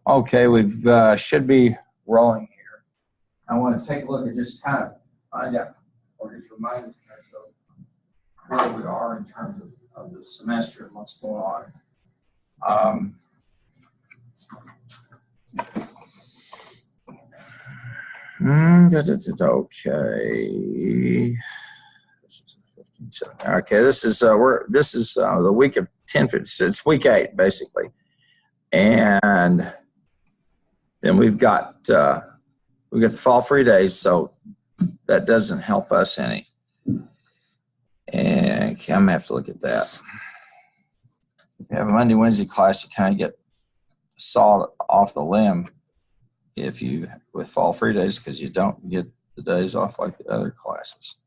Okay, we've should be rolling here. I want to take a look and just kind of find out, or just remind us of where we are in terms of the semester and what's going on. Okay. Okay, this is the week of 10/15. It's week 8 basically, and then we've got the fall free days, so that doesn't help us any. And okay, I'm gonna have to look at that. If you have a Monday, Wednesday class, you kind of get sawed off the limb if you with fall free days because you don't get the days off like the other classes.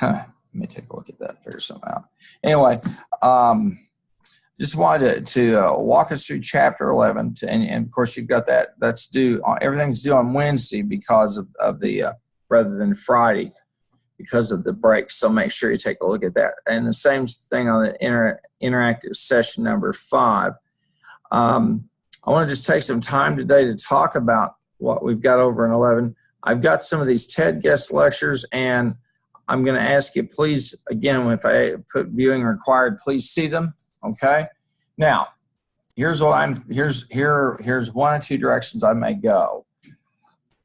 Let me take a look at that and figure something out. Anyway, just wanted to walk us through chapter 11, and of course you've got that. That's due. Everything's due on Wednesday because of the rather than Friday because of the break. So make sure you take a look at that. And the same thing on the interactive session number 5. I want to just take some time today to talk about what we've got over in 11. I've got some of these TED guest lectures, and I'm going to ask you, please, again, if I put viewing required, please see them. Okay. Now, here's what here's one or two directions I may go.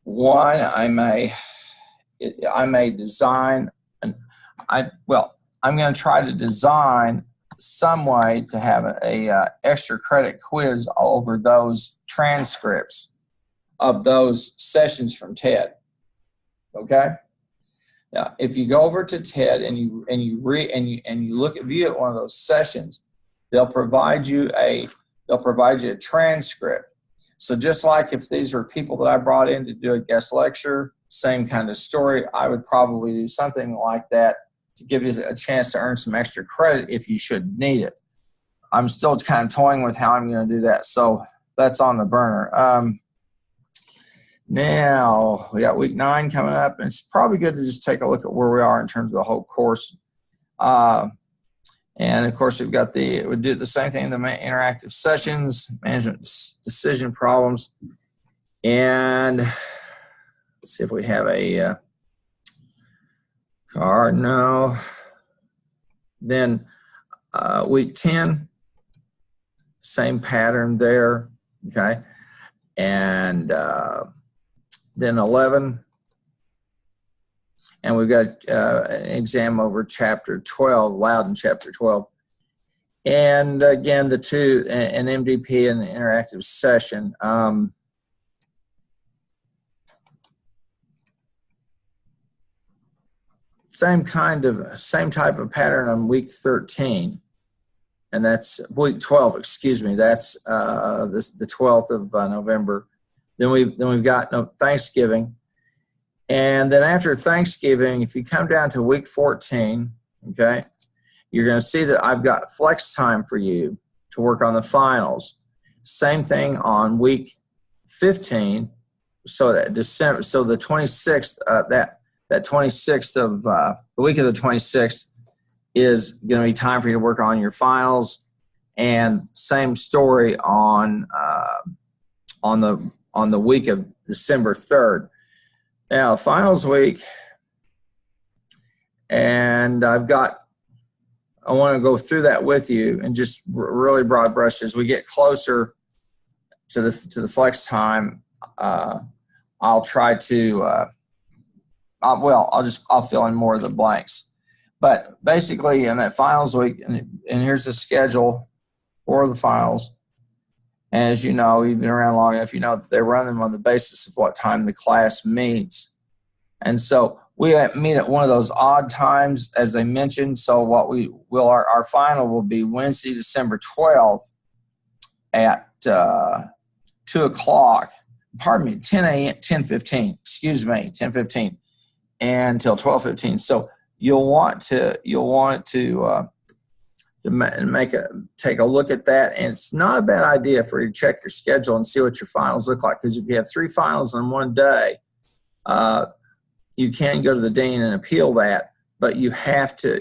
One, I may design, I'm going to try to design some way to have a extra credit quiz over those transcripts of those sessions from TED. Okay. Now, if you go over to TED and you view at one of those sessions, they'll provide you a transcript. So just like if these are people that I brought in to do a guest lecture, same kind of story, I would probably do something like that to give you a chance to earn some extra credit if you should need it. I'm still kind of toying with how I'm going to do that, so that's on the burner. Now, we got week 9 coming up, and it's probably good to just take a look at where we are in terms of the whole course. And, of course, we do the same thing in the interactive sessions, management decision problems. And let's see if we have a card. No. Then week 10, same pattern there, okay? And then 11, and we've got an exam over chapter 12, Loudon chapter 12. And again, the two, an MDP and an interactive session. Same type of pattern on week 13. And that's week 12, excuse me. That's the 12th of November. Then we've got Thanksgiving. And then after Thanksgiving, if you come down to week 14, okay, you're going to see that I've got flex time for you to work on the finals. Same thing on week 15. So that December, so the 26th, that 26th of the week of the 26th is going to be time for you to work on your finals. And same story on the week of December 3rd. Now, finals week, and I want to go through that with you and just really broad brush as we get closer to the flex time. I'll try to, I'll fill in more of the blanks. But basically, in that finals week, and here's the schedule for the finals. And as you know, you've been around long enough, you know that they run them on the basis of what time the class meets. And so we meet at one of those odd times, as I mentioned. So what our final will be Wednesday, December 12th at 2 o'clock. Pardon me, 10:15. Excuse me, 10:15, and until 12:15. So you'll want to take a look at that, and it's not a bad idea for you to check your schedule and see what your finals look like, because if you have 3 finals in one day, you can go to the dean and appeal that, but you have to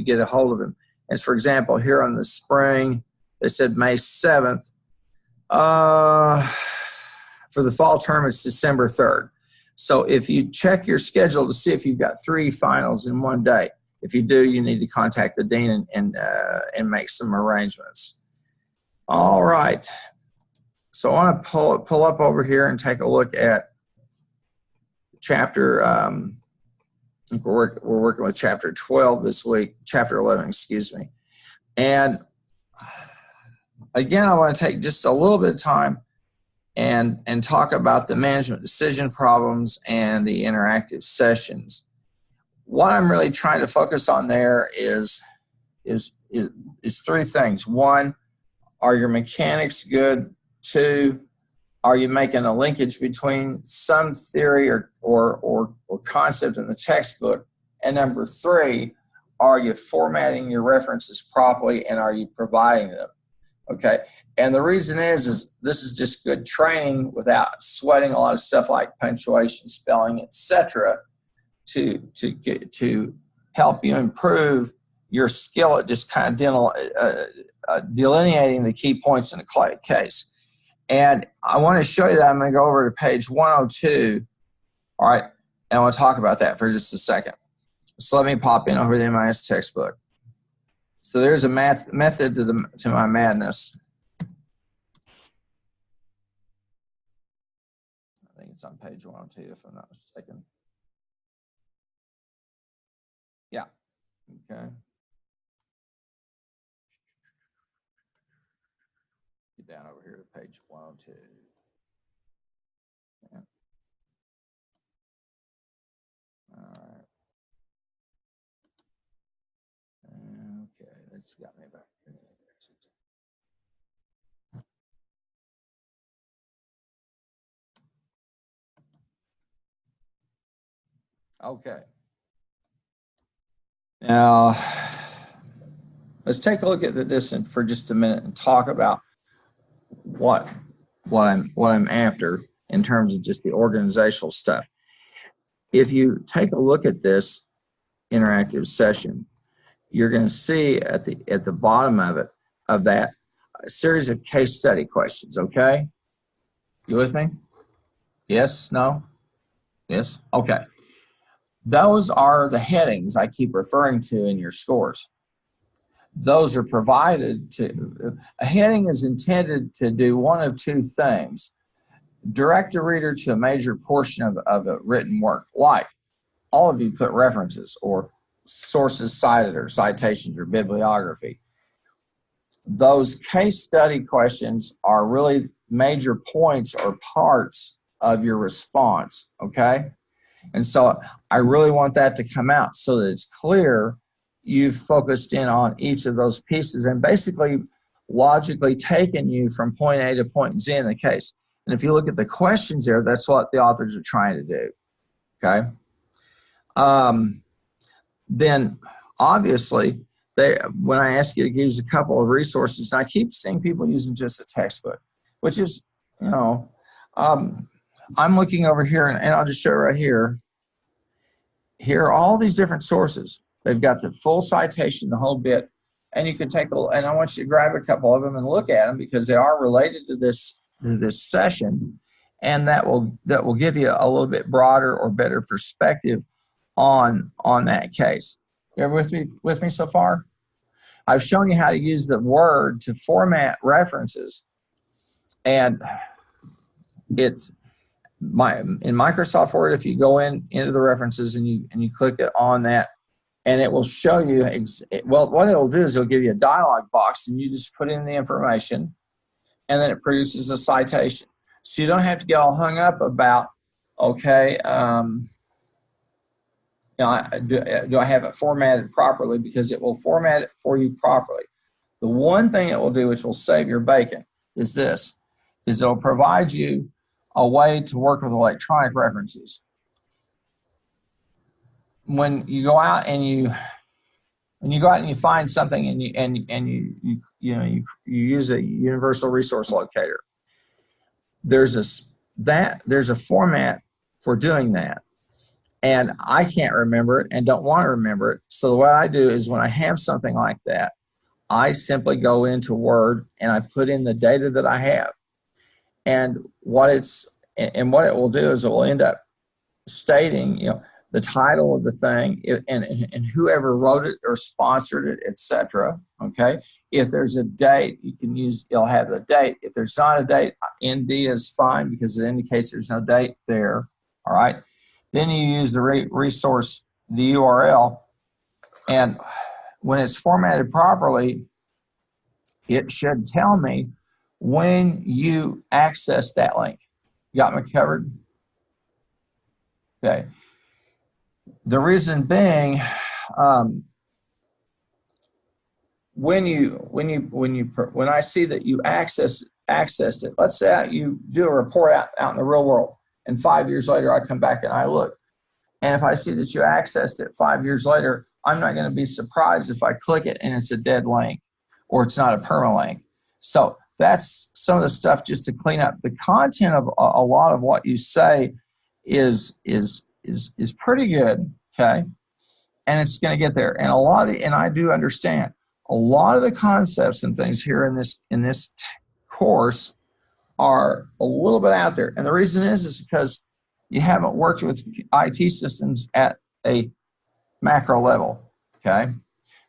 get a hold of him. As for example, here on the spring, they said May 7th, For the fall term, it's December 3rd. So if you check your schedule to see if you've got 3 finals in one day, if you do, you need to contact the dean and make some arrangements. All right. So I want to pull up over here and take a look at chapter. I think we're working with chapter 12 this week. Chapter 11, excuse me. And again, I want to take just a little bit of time and talk about the management decision problems and the interactive sessions. What I'm really trying to focus on there is 3 things. 1, are your mechanics good? 2, are you making a linkage between some theory or concept in the textbook? And number 3, are you formatting your references properly and are you providing them? Okay, and the reason is this is just good training without sweating a lot of stuff like punctuation, spelling, etc. to help you improve your skill at just kind of delineating the key points in a case. And I want to show you that. I'm going to go over to page 102. All right, and I want to talk about that for just a second. So let me pop in over the MIS textbook. So there's a method to my madness. I think it's on page 102 if I'm not mistaken. Yeah. Okay. Get down over here to page 102. Yeah. All right. Okay, that's got me back. Okay. Now, let's take a look at this for just a minute and talk about what I'm after in terms of just the organizational stuff. If you take a look at this interactive session, you're going to see at the bottom of that a series of case study questions. Okay, you with me? Yes? No? Yes? Okay. Those are the headings I keep referring to in your scores. Those are provided to, a heading is intended to do one of 2 things. Direct a reader to a major portion of a written work, like all of you put references or sources cited or citations or bibliography. Those case study questions are really major points or parts of your response, okay? And so I really want that to come out so that it's clear you've focused in on each of those pieces and basically logically taken you from point A to point Z in the case. And if you look at the questions there, that's what the authors are trying to do, okay? Then obviously, when I ask you to use a couple of resources, and I keep seeing people using just a textbook, which is, you know, I'm looking over here, and I'll just show you right here. Here are all these different sources. They've got the full citation, the whole bit, and you can take a, and I want you to grab a couple of them and look at them because they are related to this session, and that will give you a little bit broader or better perspective on that case. You ever with me so far? I've shown you how to use the Word to format references, and it's in Microsoft Word. If you go into the references and you click it on that, and it will show you well, what it will do is it'll give you a dialog box, and you just put in the information, and then it produces a citation. So you don't have to get all hung up about, okay, you know, do I have it formatted properly? Because it will format it for you properly. The one thing it will do, which will save your bacon, is this, is it'll provide you a way to work with electronic references. When you go out and you find something and you use a universal resource locator, there's a format for doing that. And I can't remember it and don't want to remember it. So what I do is when I have something like that, I simply go into Word and I put in the data that I have. And what it will do is it will end up stating, the title of the thing and whoever wrote it or sponsored it, etc. Okay. If there's a date, it'll have the date. If there's not a date, ND is fine because it indicates there's no date there. All right. Then you use the resource, the URL, and when it's formatted properly, it should tell me when you access that link. Got me covered? Okay. The reason being, when I see that you accessed it, let's say you do a report out in the real world, and 5 years later I come back and I look, and if I see that you accessed it 5 years later, I'm not going to be surprised if I click it and it's a dead link or it's not a permalink. So that's some of the stuff just to clean up. The content of a lot of what you say is pretty good, okay? And it's going to get there. And and I do understand a lot of the concepts and things here in this course are a little bit out there. And the reason is because you haven't worked with IT systems at a macro level, okay?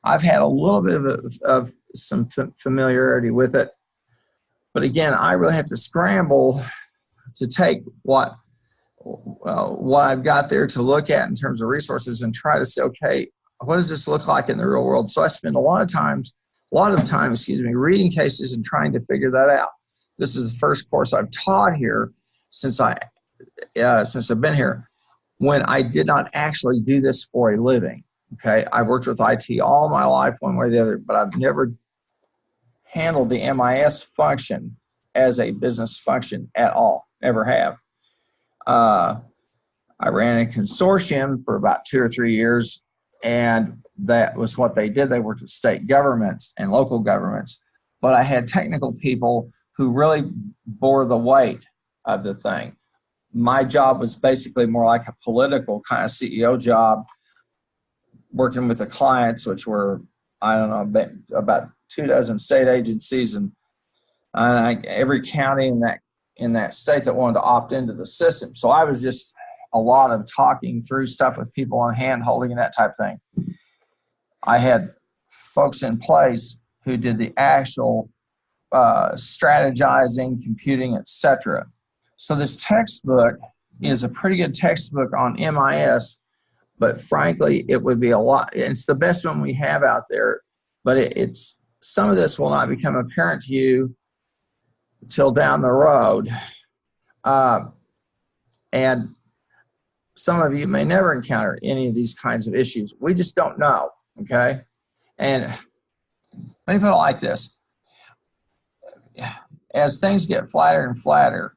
I've had a little bit of some familiarity with it. But again, I really have to scramble to take what I've got there to look at in terms of resources and try to say, okay, what does this look like in the real world? So I spend a lot of time, reading cases and trying to figure that out. This is the first course I've taught here since I've been here, when I did not actually do this for a living. Okay, I worked with IT all my life, one way or the other, but I've never handled the MIS function as a business function at all. Never have. I ran a consortium for about 2 or 3 years, and that was what they did. They worked with state governments and local governments, but I had technical people who really bore the weight of the thing. My job was basically more like a political kind of CEO job, working with the clients, which were, I don't know, about 24 state agencies and every county in that state that wanted to opt into the system. So I was just a lot of talking through stuff with people on hand holding and that type of thing. I had folks in place who did the actual strategizing, computing, etc. So this textbook is a pretty good textbook on MIS, but frankly, it would be a lot. It's the best one we have out there, but it's some of this will not become apparent to you till down the road. And some of you may never encounter any of these kinds of issues. We just don't know, okay? And let me put it like this. As things get flatter and flatter,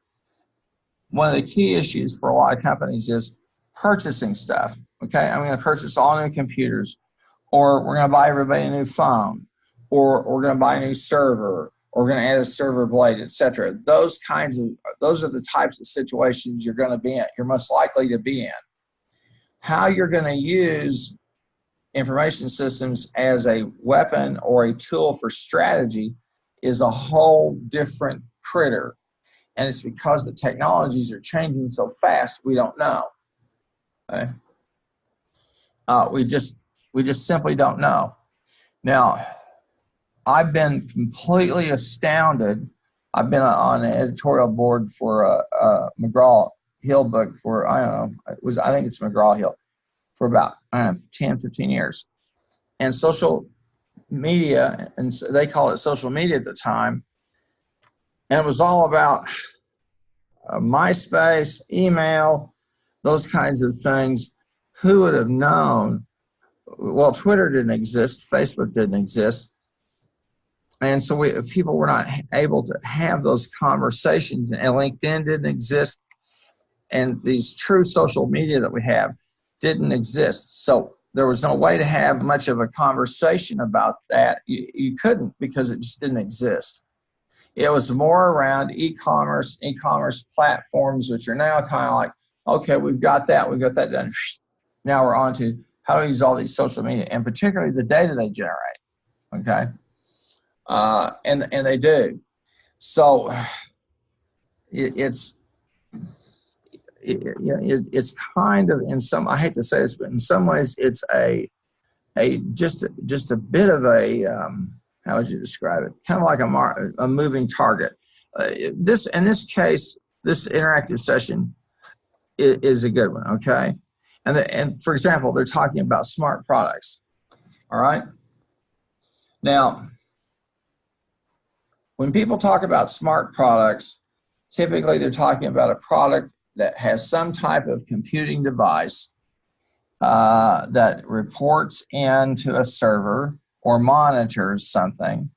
one of the key issues for a lot of companies is purchasing stuff, okay? I'm going to purchase all new computers, or we're going to buy everybody a new phone, or we're going to buy a new server, or we're going to add a server blade, etc. Those are the types of situations you're going to be in. You're most likely to be in. How you're going to use information systems as a weapon or a tool for strategy is a whole different critter. And it's because the technologies are changing so fast, we don't know. Okay? We just simply don't know. Now, I've been completely astounded. I've been on an editorial board for a McGraw-Hill book for, I don't know, I think it's McGraw-Hill, for about 10, 15 years. And social media, and they called it social media at the time, and it was all about MySpace, email, those kinds of things. Who would have known? Well, Twitter didn't exist. Facebook didn't exist. And so people were not able to have those conversations, and LinkedIn didn't exist. And these true social media that we have didn't exist. So there was no way to have much of a conversation about that. You couldn't, because it just didn't exist. It was more around e-commerce platforms, which are now kind of like, okay, we've got that done. Now we're on to how to use all these social media, and particularly the data they generate, okay? And they do. So it's it's kind of, in some, I hate to say this, but in some ways it's just a bit of a how would you describe it? Kind of like a moving target. This, in this case, this interactive session is a good one. Okay, and for example, they're talking about smart products. All right. Now, when people talk about smart products, typically they're talking about a product that has some type of computing device that reports into a server or monitors something,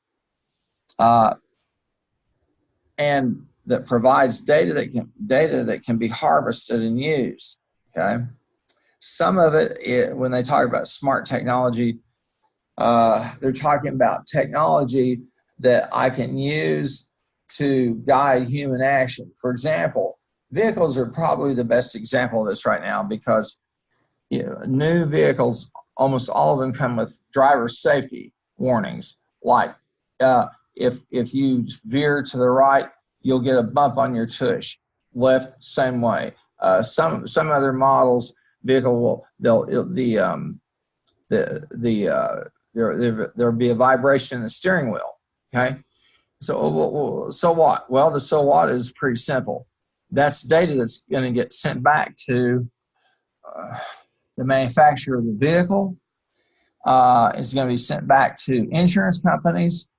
and that provides data that can be harvested and used. Okay, some of it, when they talk about smart technology, they're talking about technology that I can use to guide human action. For example, vehicles are probably the best example of this right now, because new vehicles, almost all of them come with driver safety warnings, like if you veer to the right, you'll get a bump on your tush. Left, same way. Some other models vehicle will there'll be a vibration in the steering wheel. Okay, so what? Well, the so what is pretty simple. That's data that's going to get sent back to the manufacturer of the vehicle. It's going to be sent back to insurance companies.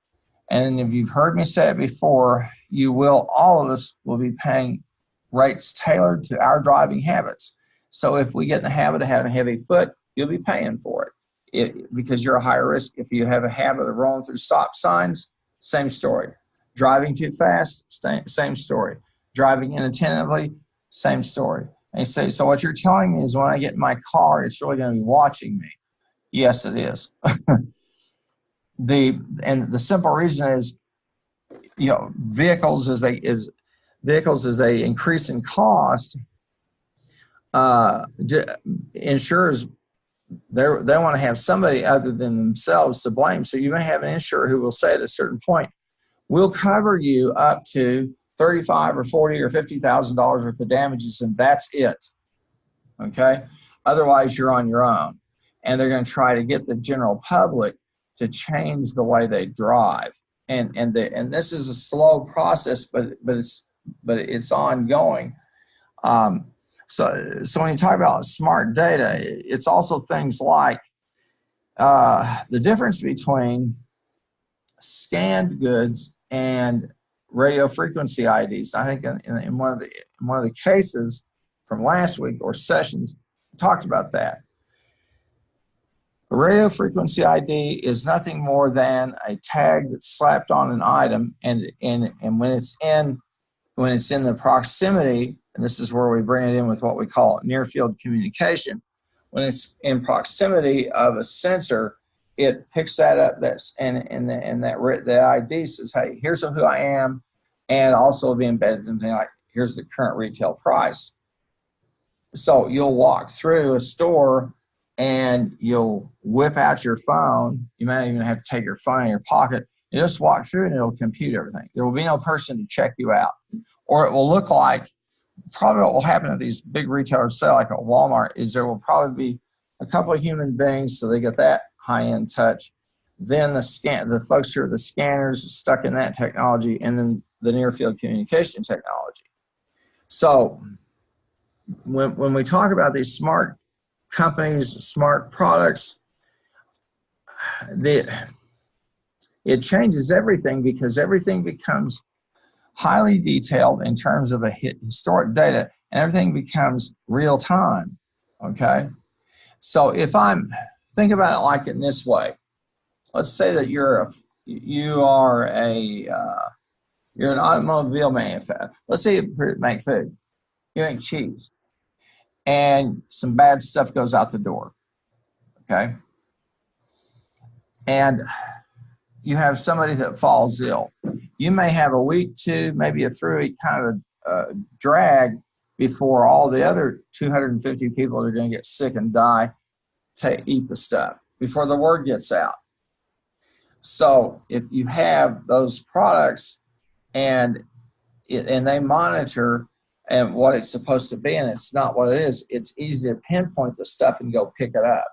And if you've heard me say it before, all of us will be paying rates tailored to our driving habits. So if we get in the habit of having a heavy foot, you'll be paying for it, because you're a higher risk. If you have a habit of rolling through stop signs, same story. Driving too fast, same story. Driving inattentively, same story. And you say, so what you're telling me is when I get in my car, it's really going to be watching me. Yes, it is. The simple reason is, vehicles as they increase in cost, insurers, they want to have somebody other than themselves to blame. So you may have an insurer who will say at a certain point, we'll cover you up to $35 or $40 or $50,000 worth of damages, and that's it. Okay, otherwise you're on your own. And they're going to try to get the general public to change the way they drive. And this is a slow process, but it's ongoing. So when you talk about smart data, it's also things like the difference between scanned goods and radio frequency IDs. I think in one of the cases from last week or sessions, we talked about that. A radio frequency ID is nothing more than a tag that's slapped on an item, and when it's in the proximity, and this is where we bring it in with what we call near field communication. When it's in proximity of a sensor, it picks that up. The ID says, "Hey, here's who I am," and also be embedded something like, "Here's the current retail price." So you'll walk through a store and you'll whip out your phone. You might even have to take your phone in your pocket. You just walk through and it'll compute everything. There will be no person to check you out. Or it will look like, probably what will happen at these big retailers, say like at Walmart, is there will probably be a couple of human beings, so they get that high-end touch. Then the folks who are the scanners stuck in that technology, and then the near-field communication technology. So when we talk about these smart companies, smart products, it changes everything, because everything becomes highly detailed in terms of a historic data, and everything becomes real time. Okay, so think about it like in this way. Let's say that you're an automobile manufacturer. Let's say you make food. You make cheese, and some bad stuff goes out the door. Okay, and you have somebody that falls ill. You may have a week, two, maybe a 3-week kind of drag before all the other 250 people that are going to get sick and die eat the stuff, before the word gets out. So if you have those products, and and they monitor and what it's supposed to be, and it's not what it is. It's easy to pinpoint the stuff and go pick it up.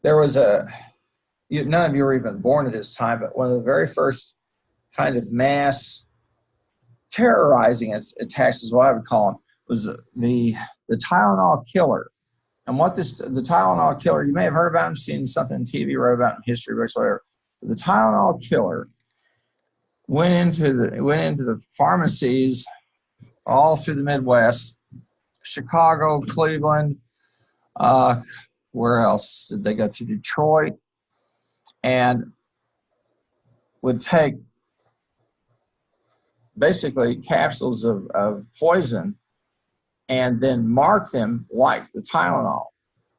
There was none of you were even born at this time, but one of the very first kind of mass terrorizing attacks is what I would call them, was the Tylenol killer. And what the Tylenol killer, you may have heard about him, seen something on TV, read about in history books, whatever. The Tylenol killer went into the pharmacies all through the Midwest, Chicago, Cleveland, where else did they go to? Detroit, and would take basically capsules of poison and then mark them like the Tylenol.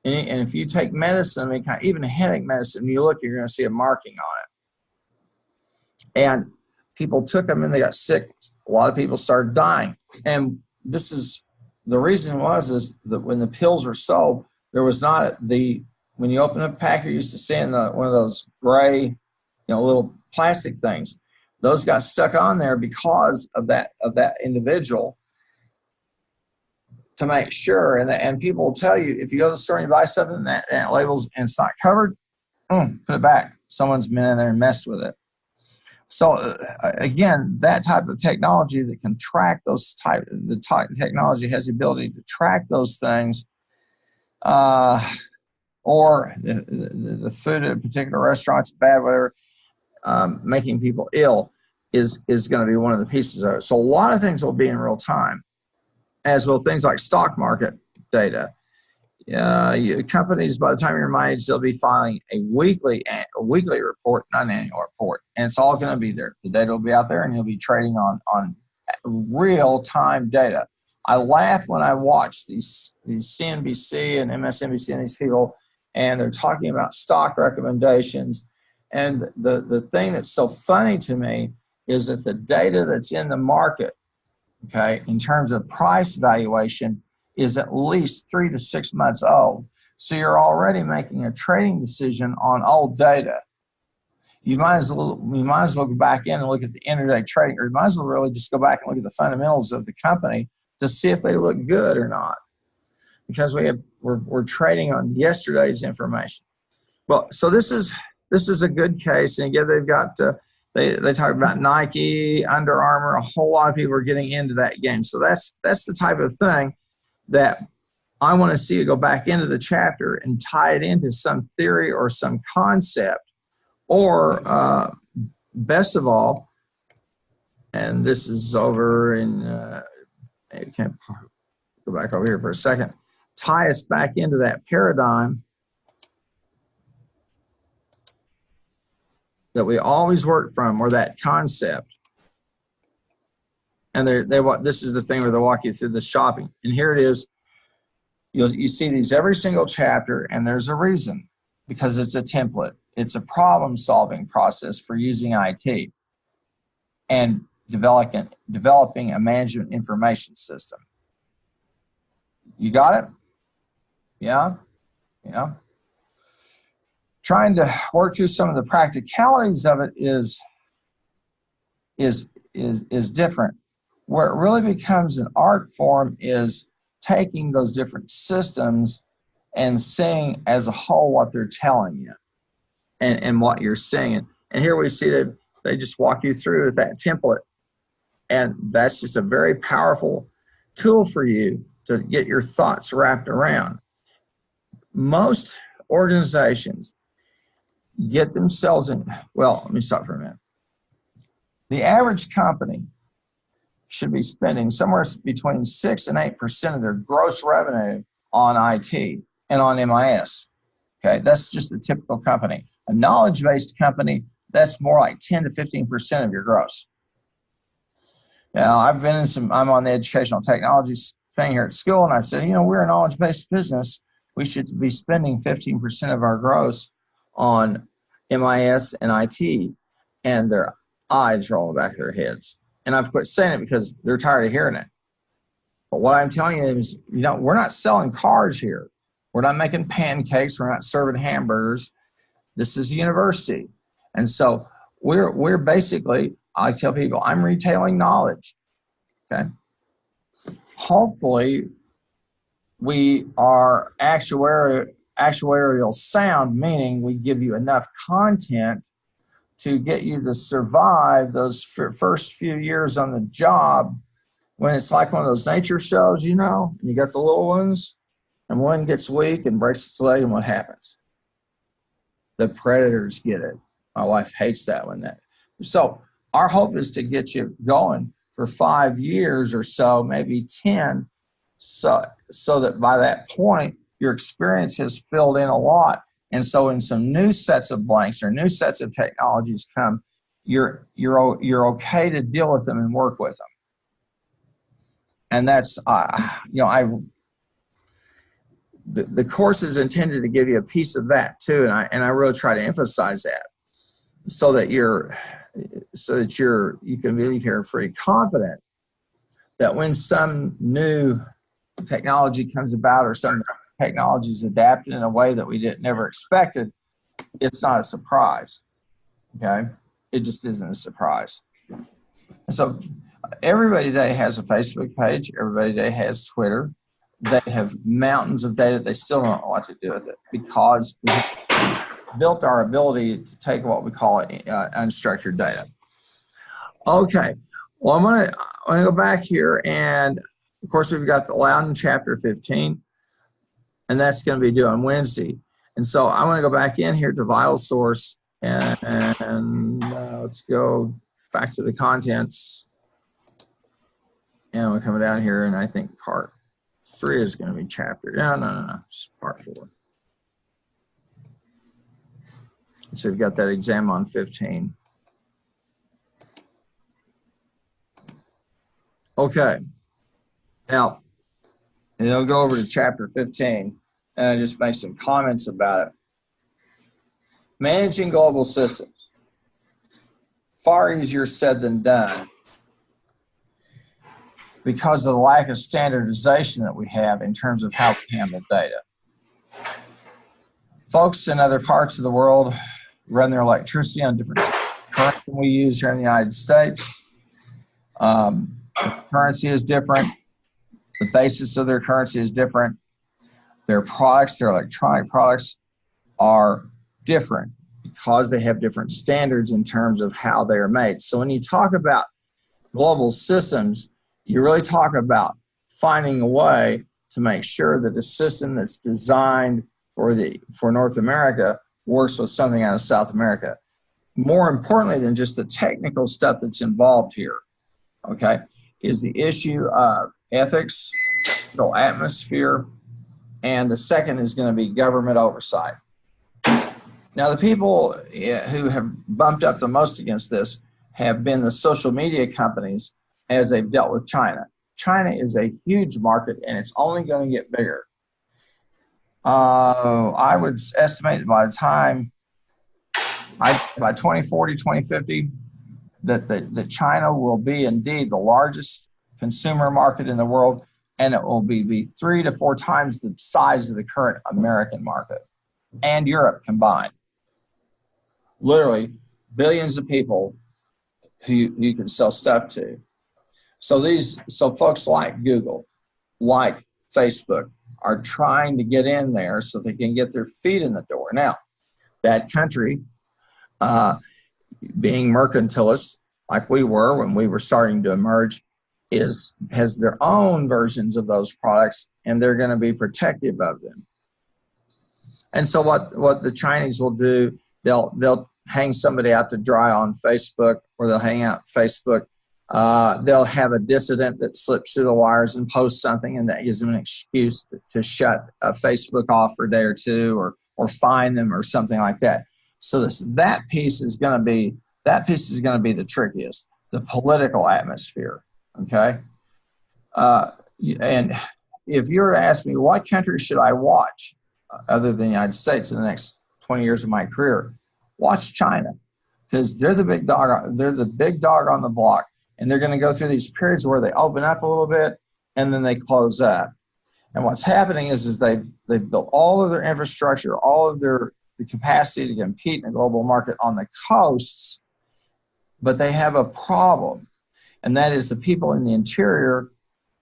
And if you take medicine, even a headache medicine, you look, you're going to see a marking on it. And people took them and they got sick. A lot of people started dying. And this is, the reason is that when the pills were sold, there was not when you open a pack, you're used to seeing one of those gray, little plastic things. Those got stuck on there because of that individual, to make sure. And people will tell you, if you go to the store and you buy something and it labels and it's not covered, put it back. Someone's been in there and messed with it. So again, that type of technology that can track technology has the ability to track those things, or the food at particular restaurants, bad, whatever, making people ill is going to be one of the pieces of it. So a lot of things will be in real time, as will things like stock market data. Companies, by the time you're my age, they'll be filing a weekly report, not an annual report, and it's all going to be there. The data will be out there, and you'll be trading on real-time data. I laugh when I watch these CNBC and MSNBC and these people, and they're talking about stock recommendations. And the thing that's so funny to me is that the data that's in the market, okay, in terms of price valuation, is at least 3 to 6 months old. So you're already making a trading decision on old data. You might as well go back in and look at the intraday trading, or you might as well really just go back and look at the fundamentals of the company to see if they look good or not, because we're trading on yesterday's information. Well, so this is a good case, and again, they've got they talk about Nike, Under Armour. A whole lot of people are getting into that game. So that's the type of thing that I want to see you go back into the chapter and tie it into some theory or some concept, or best of all, and this is over in, I can't go back over here for a second, tie us back into that paradigm that we always work from, or that concept. And this is the thing where they walk you through the shopping. And here it is. You see these every single chapter, and there's a reason, because it's a template. It's a problem-solving process for using IT and developing a management information system. You got it? Yeah? Yeah. Trying to work through some of the practicalities of it is different. Where it really becomes an art form is taking those different systems and seeing as a whole what they're telling you and what you're seeing. And here we see that they just walk you through that template. And that's just a very powerful tool for you to get your thoughts wrapped around. Most organizations get themselves in, well, let me stop for a minute. The average company should be spending somewhere between 6 and 8% of their gross revenue on IT and on MIS. Okay, that's just a typical company. A knowledge-based company, that's more like 10 to 15% of your gross. Now, I'm on the educational technology thing here at school, and I said, we're a knowledge-based business. We should be spending 15% of our gross on MIS and IT, and their eyes roll in the back of their heads. And I've quit saying it because they're tired of hearing it. But what I'm telling you is, we're not selling cars here. We're not making pancakes. We're not serving hamburgers. This is a university. And so we're basically, I tell people, I'm retailing knowledge. Okay. Hopefully, we are actuarial sound, meaning we give you enough content to get you to survive those first few years on the job when it's like one of those nature shows, you know, and you got the little ones and one gets weak and breaks its leg, and what happens? The predators get it. My wife hates that one. So our hope is to get you going for 5 years or so, maybe 10, so that by that point, your experience has filled in a lot. And so when some new sets of blanks or new sets of technologies come, you're okay to deal with them and work with them. And that's, the course is intended to give you a piece of that too. And I really try to emphasize that so that you can leave here pretty confident that when some new technology comes about or some technology is adapted in a way that we never expected, it's not a surprise. Okay, it just isn't a surprise. And so everybody today has a Facebook page. Everybody today has Twitter. They have mountains of data. They still don't know what to do with it because we built our ability to take what we call unstructured data. Okay, well, I'm gonna go back here, and of course we've got the Loudon chapter 15, and that's going to be due on Wednesday. And so I want to go back in here to Vital Source, and let's go back to the contents. And we're coming down here, and I think part 3 is going to be chapter. No. It's part 4. So we've got that exam on 15. Okay. Now, and I'll go over to chapter 15 and just make some comments about it. Managing global systems. Far easier said than done because of the lack of standardization that we have in terms of how we handle data. Folks in other parts of the world run their electricity on different currency than we use here in the United States. The currency is different. The basis of their currency is different. Their products, their electronic products, are different because they have different standards in terms of how they are made. So when you talk about global systems, you really talk about finding a way to make sure that a system that's designed for North America works with something out of South America. More importantly than just the technical stuff that's involved here, okay, is the issue of ethics, the atmosphere, and the second is going to be government oversight. Now, the people who have bumped up the most against this have been the social media companies as they've dealt with China. China is a huge market, and it's only going to get bigger. I would estimate by 2040, 2050, that China will be indeed the largest consumer market in the world, and it will be 3 to 4 times the size of the current American market and Europe combined. Literally, billions of people who you can sell stuff to. So folks like Google, like Facebook, are trying to get in there so they can get their feet in the door. Now, that country, being mercantilist, like we were when we were starting to emerge, has their own versions of those products, and they're going to be protective of them. And so what the Chinese will do, they'll hang somebody out to dry on Facebook, or they'll hang out Facebook. They'll have a dissident that slips through the wires and posts something, and that gives them an excuse to shut Facebook off for a day or two, or fine them or something like that. So that piece is going to be the trickiest, the political atmosphere. Okay, and if you were to ask me what country should I watch other than the United States in the next 20 years of my career, watch China, because they're the big dog. They're the big dog on the block. And they're going to go through these periods where they open up a little bit and then they close up. And what's happening is they've built all of their infrastructure, all of the capacity to compete in a global market on the coasts, but they have a problem. And that is the people in the interior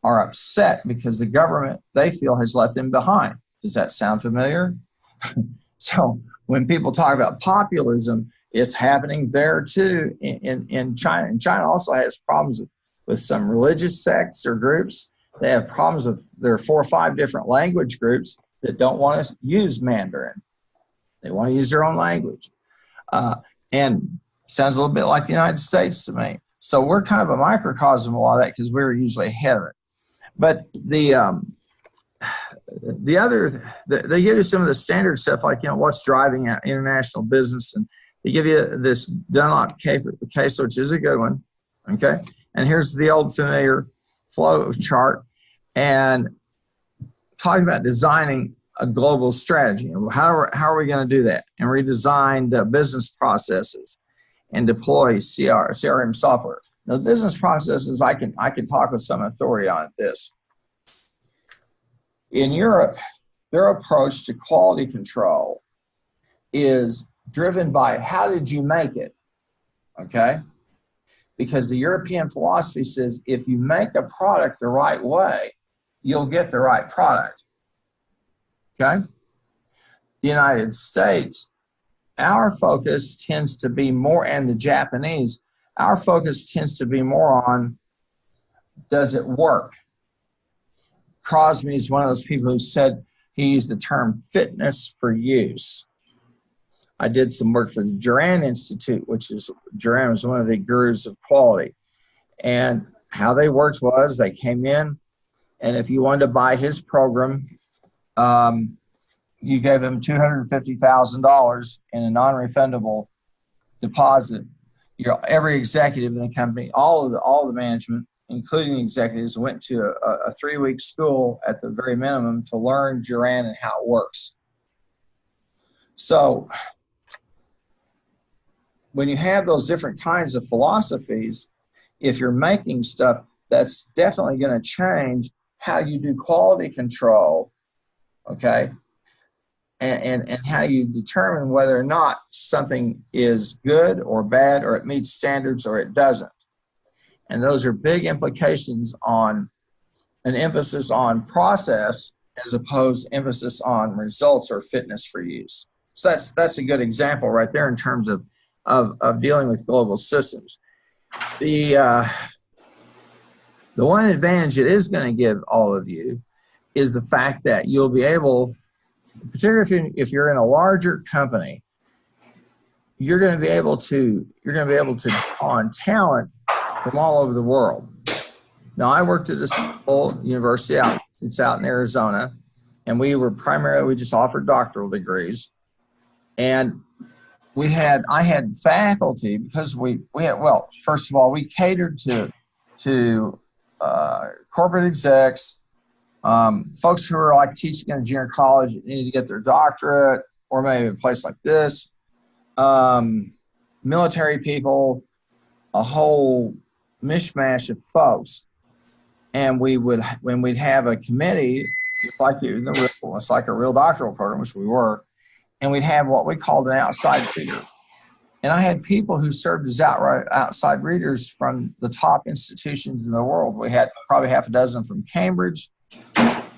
are upset because the government, they feel, has left them behind. Does that sound familiar? So when people talk about populism, it's happening there too in China. And China also has problems with some religious sects or groups. They have problems with, there are 4 or 5 different language groups that don't want to use Mandarin. They want to use their own language. And sounds a little bit like the United States to me. So we're kind of a microcosm of a lot of that because we're usually ahead of it. But the other, they give you some of the standard stuff like, what's driving international business. And they give you this Dunlop case, which is a good one. Okay. And here's the old familiar flow chart. And talking about designing a global strategy. How are we going to do that? And redesign the business processes and deploy CRM software. Now, the business processes, I can talk with some authority on this. In Europe, their approach to quality control is driven by how did you make it, okay? Because the European philosophy says if you make a product the right way, you'll get the right product, okay? The United States, our focus tends to be more, and the Japanese, our focus tends to be more on, does it work? Crosby is one of those people who said, he used the term fitness for use. I did some work for the Duran Institute, Duran was one of the gurus of quality. And how they worked was they came in, and if you wanted to buy his program, you gave him $250,000 in a non-refundable deposit. Every executive in the company, all of the management, including executives, went to a 3-week school at the very minimum to learn Duran and how it works. So when you have those different kinds of philosophies, if you're making stuff, that's definitely going to change how you do quality control, okay? And how you determine whether or not something is good or bad, or it meets standards or it doesn't. And those are big implications on an emphasis on process as opposed to emphasis on results or fitness for use. So that's a good example right there in terms of dealing with global systems. The one advantage it is going to give all of you is the fact that you'll be able, particularly if you're in a larger company, you're going to be able to draw on talent from all over the world. Now, I worked at a school, university it's out in Arizona, and we just offered doctoral degrees. And I had faculty because we had, well, first of all, we catered to corporate execs, folks who are like teaching in junior college that need to get their doctorate, or maybe a place like this, military people, a whole mishmash of folks. And when we'd have a committee, it's like a real doctoral program, which we were, and we'd have what we called an outside reader. And I had people who served as outside readers from the top institutions in the world. We had probably half a dozen from Cambridge,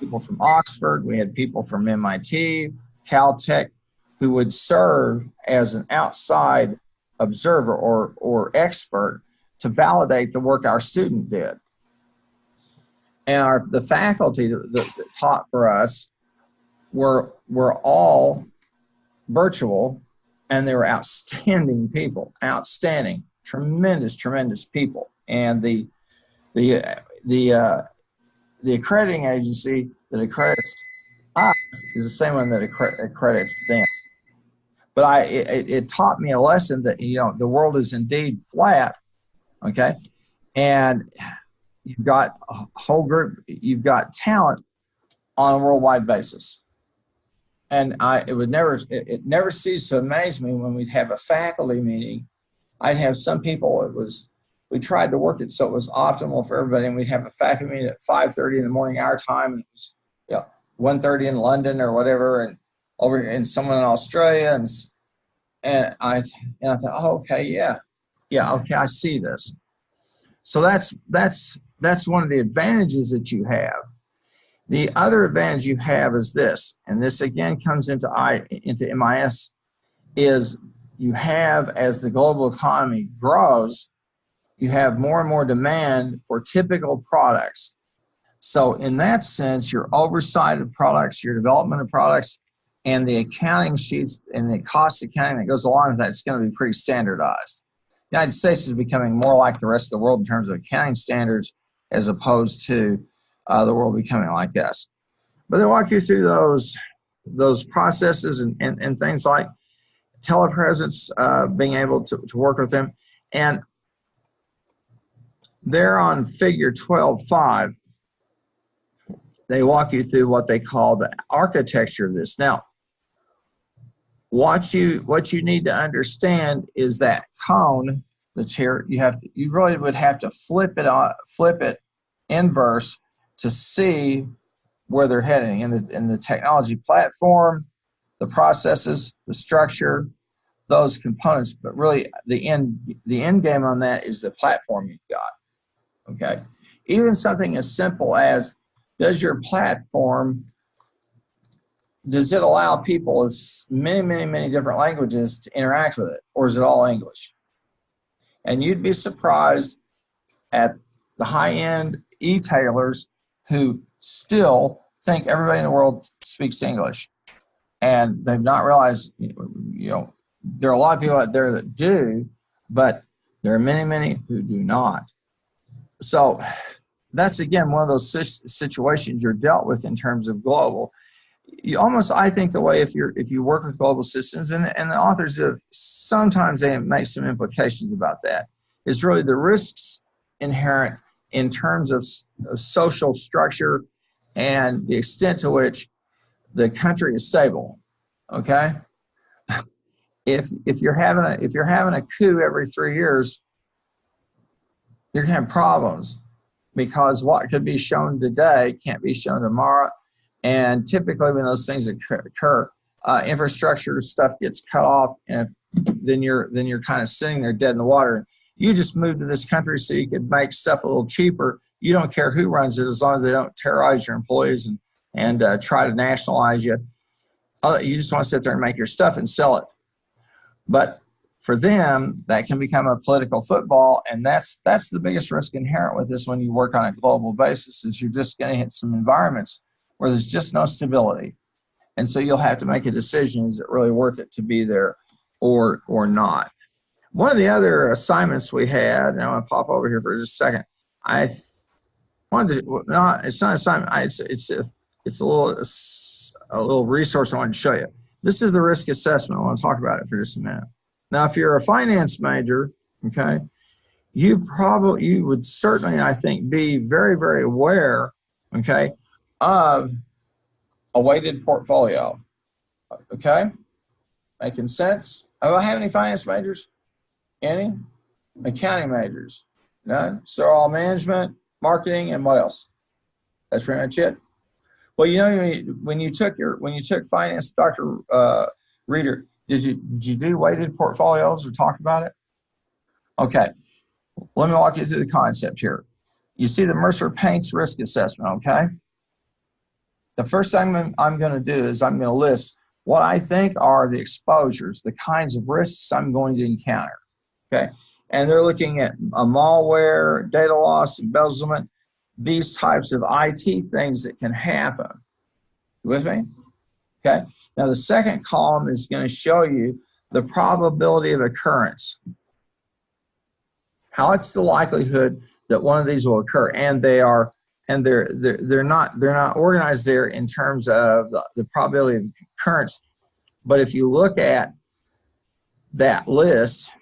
people from Oxford. We had people from MIT, Caltech, who would serve as an outside observer or expert to validate the work our student did. And the faculty that taught for us were all virtual, and they were outstanding people, tremendous people. And the accrediting agency that accredits us is the same one that accredits them. But it taught me a lesson that, the world is indeed flat, okay? And you've got a whole group, you've got talent on a worldwide basis. And it never ceased to amaze me when we'd have a faculty meeting. I'd have some people, we tried to work it so it was optimal for everybody, and we'd have a faculty meeting at 5:30 in the morning our time, and it was 1:30 in London or whatever, and over in someone in Australia, and I thought, oh, okay, yeah, okay, I see this. So that's one of the advantages that you have. The other advantage you have is this, and this again comes into MIS, is you have, as the global economy grows, you have more and more demand for typical products. So in that sense, your oversight of products, your development of products, and the accounting sheets and the cost accounting that goes along with that, it's going to be pretty standardized. The United States is becoming more like the rest of the world in terms of accounting standards as opposed to the world becoming like us. But they walk you through those processes and things like telepresence, being able to work with them. And they're on figure 12.5. They walk you through what they call the architecture of this. Now, what you need to understand is that cone that's here. You really would have to flip it inverse to see where they're heading in the technology platform, the processes, the structure, those components. But really, the end game on that is the platform you've got. Okay, even something as simple as, does your platform, does it allow people of many different languages to interact with it, or is it all English? And you'd be surprised at the high-end e-tailers who still think everybody in the world speaks English, and they've not realized, there are a lot of people out there that do, but there are many who do not. So that's, again, one of those situations you're dealt with in terms of global. You almost, I think, the way if you work with global systems, and the authors have sometimes they make some implications about that, is really the risks inherent in terms of social structure and the extent to which the country is stable. Okay, if you're having a coup every 3 years, you're going to have problems, because what could be shown today can't be shown tomorrow. And typically when those things occur, infrastructure stuff gets cut off, and then you're kind of sitting there dead in the water. You just moved to this country so you could make stuff a little cheaper. You don't care who runs it, as long as they don't terrorize your employees and try to nationalize you. You just want to sit there and make your stuff and sell it. But for them, that can become a political football, and that's the biggest risk inherent with this when you work on a global basis, is you're just going to hit some environments where there's just no stability. And so you'll have to make a decision, is it really worth it to be there or not? One of the other assignments we had, and I want to pop over here for just a second. I wanted to, no, it's not an assignment. It's a little resource I wanted to show you. This is the risk assessment. I want to talk about it for just a minute. Now, if you're a finance major, okay, you would certainly, I think, be very aware, okay, of a weighted portfolio. Okay, making sense? Do I have any finance majors? Any? Accounting majors? None. So all management, marketing, and what else? That's pretty much it. Well, when you took finance, Dr. Reader, did you do weighted portfolios or talk about it? Okay, let me walk you through the concept here. You see the Mercer Paints risk assessment, okay? The first thing I'm going to do is I'm going to list what I think are the exposures, the kinds of risks I'm going to encounter, okay? And they're looking at a malware, data loss, embezzlement, these types of IT things that can happen. You with me? Okay. Now, the second column is going to show you the probability of occurrence. How it's the likelihood that one of these will occur, and they're not organized there in terms of the probability of occurrence. But if you look at that list,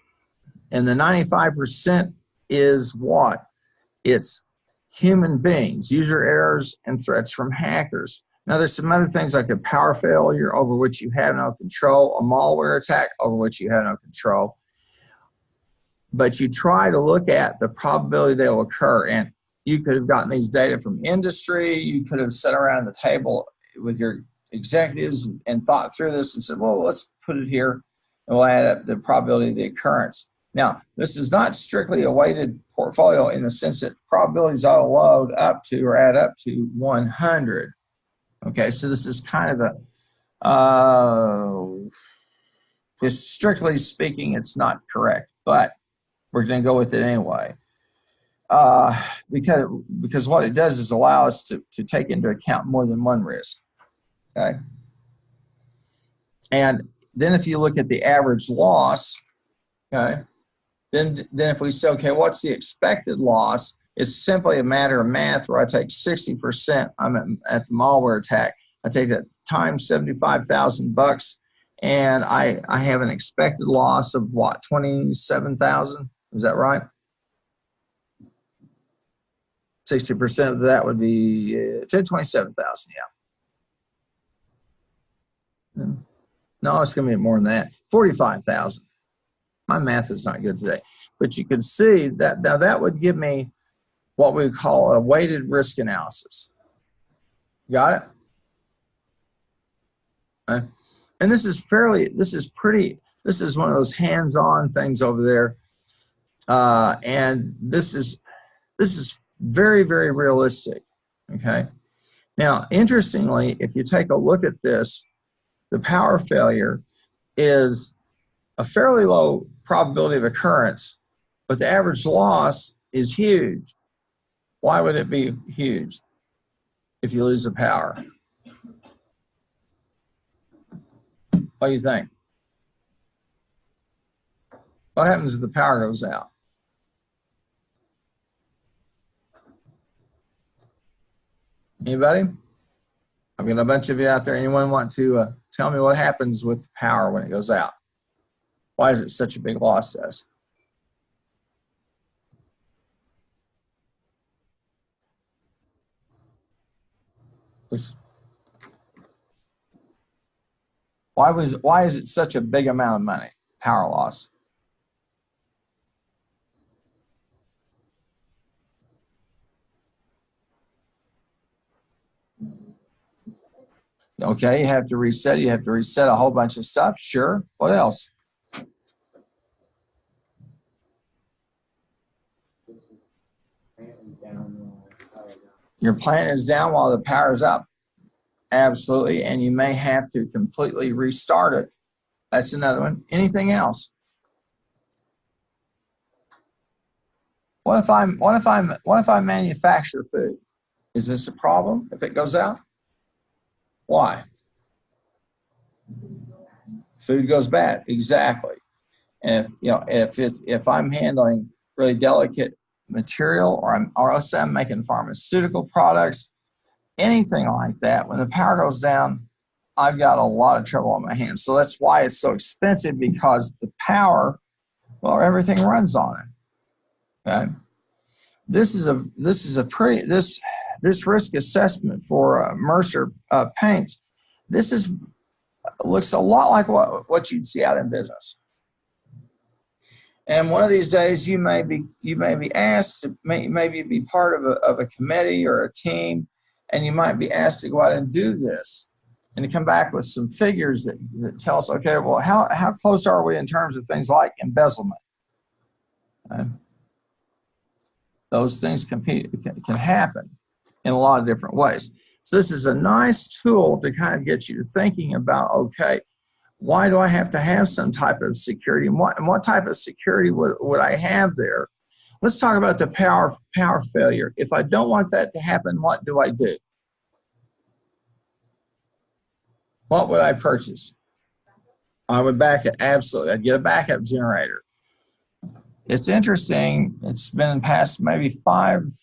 and the 95% is what? It's human beings, user errors, and threats from hackers. Now, there's some other things like a power failure over which you have no control, a malware attack over which you have no control. But you try to look at the probability they will occur. And you could have gotten these data from industry. You could have sat around the table with your executives and thought through this and said, well, let's put it here, and we'll add up the probability of the occurrence. Now, this is not strictly a weighted portfolio in the sense that probabilities ought to load up to or add up to 100. Okay, so this is kind of just strictly speaking, it's not correct, but we're going to go with it anyway. Because what it does is allow us to take into account more than one risk. Okay. And then if you look at the average loss, okay, then if we say, okay, what's the expected loss? It's simply a matter of math where I take 60%. I'm at the malware attack. I take that times $75,000, and I have an expected loss of what, 27,000? Is that right? 60% of that would be 27,000. Yeah. No, it's going to be more than that. 45,000. My math is not good today, but you can see that now that would give me what we call a weighted risk analysis. Got it? Okay. And this is one of those hands-on things over there, and this is very, very realistic. Okay. Now, interestingly, if you take a look at this, the power failure is a fairly low probability of occurrence, but the average loss is huge. Why would it be huge if you lose the power? What do you think? What happens if the power goes out? Anybody? I've got a bunch of you out there. Anyone want to tell me what happens with power when it goes out? Why is it such a big loss to us? Please. Why is it such a big amount of money, power loss? Okay, you have to reset. You have to reset a whole bunch of stuff. Sure. What else? Your plant is down while the power is up. Absolutely. And you may have to completely restart it. That's another one. Anything else? What if I manufacture food? Is this a problem if it goes out? Why? Food goes bad. Exactly. And if I'm handling really delicate material, or let's say I'm making pharmaceutical products, anything like that, when the power goes down, I've got a lot of trouble on my hands. So that's why it's so expensive, because the power, well, everything runs on it. Okay. This risk assessment for Mercer paints. Looks a lot like what you'd see out in business. And one of these days, you may be asked, maybe be part of a committee or a team, and you might be asked to go out and do this, and to come back with some figures that tell us, okay, well, how close are we in terms of things like embezzlement? Those things can happen in a lot of different ways. So this is a nice tool to kind of get you thinking about, okay, why do I have to have some type of security, and what type of security would I have there? Let's talk about the power failure. If I don't want that to happen, what do I do? What would I purchase? I would back it. Absolutely. I'd get a backup generator. It's interesting. It's been past maybe 5-10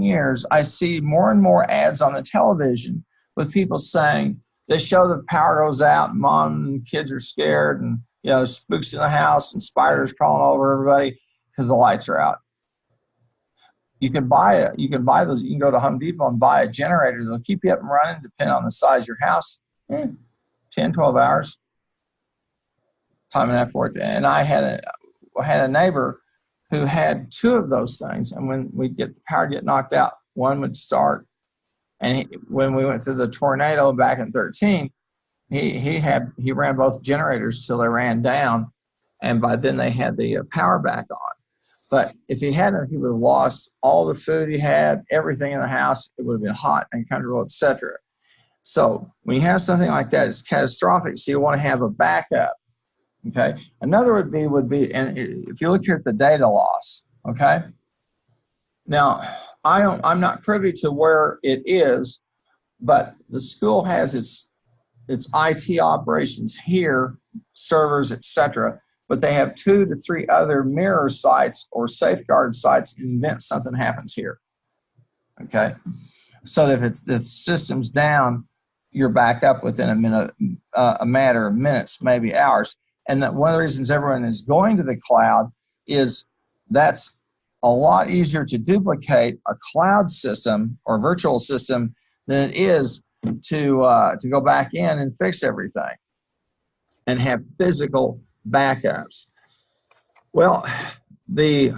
years. I see more and more ads on the television with people saying they show the power goes out, and mom and kids are scared, and spooks in the house and spiders crawling over everybody because the lights are out. You can buy those. You can go to Home Depot and buy a generator. They'll keep you up and running, depending on the size of your house. 10, 12 hours. Time and effort. And I had a neighbor who had 2 of those things, and when the power get knocked out, one would start. And when we went through the tornado back in 2013, he ran both generators till they ran down, and by then they had the power back on. But if he hadn't, he would have lost all the food he had, everything in the house. It would have been hot and uncomfortable, etc. So when you have something like that, it's catastrophic. So you want to have a backup. Okay. Another would be, and if you look here at the data loss. Okay. Now I'm not privy to where it is, but the school has its IT operations here, servers, etc. But they have 2 to 3 other mirror sites or safeguard sites in the event something happens here. Okay. So that if the system's down, you're back up within a matter of minutes, maybe hours. And that one of the reasons everyone is going to the cloud is that's a lot easier to duplicate a cloud system or virtual system than it is to go back in and fix everything and have physical backups. Well, the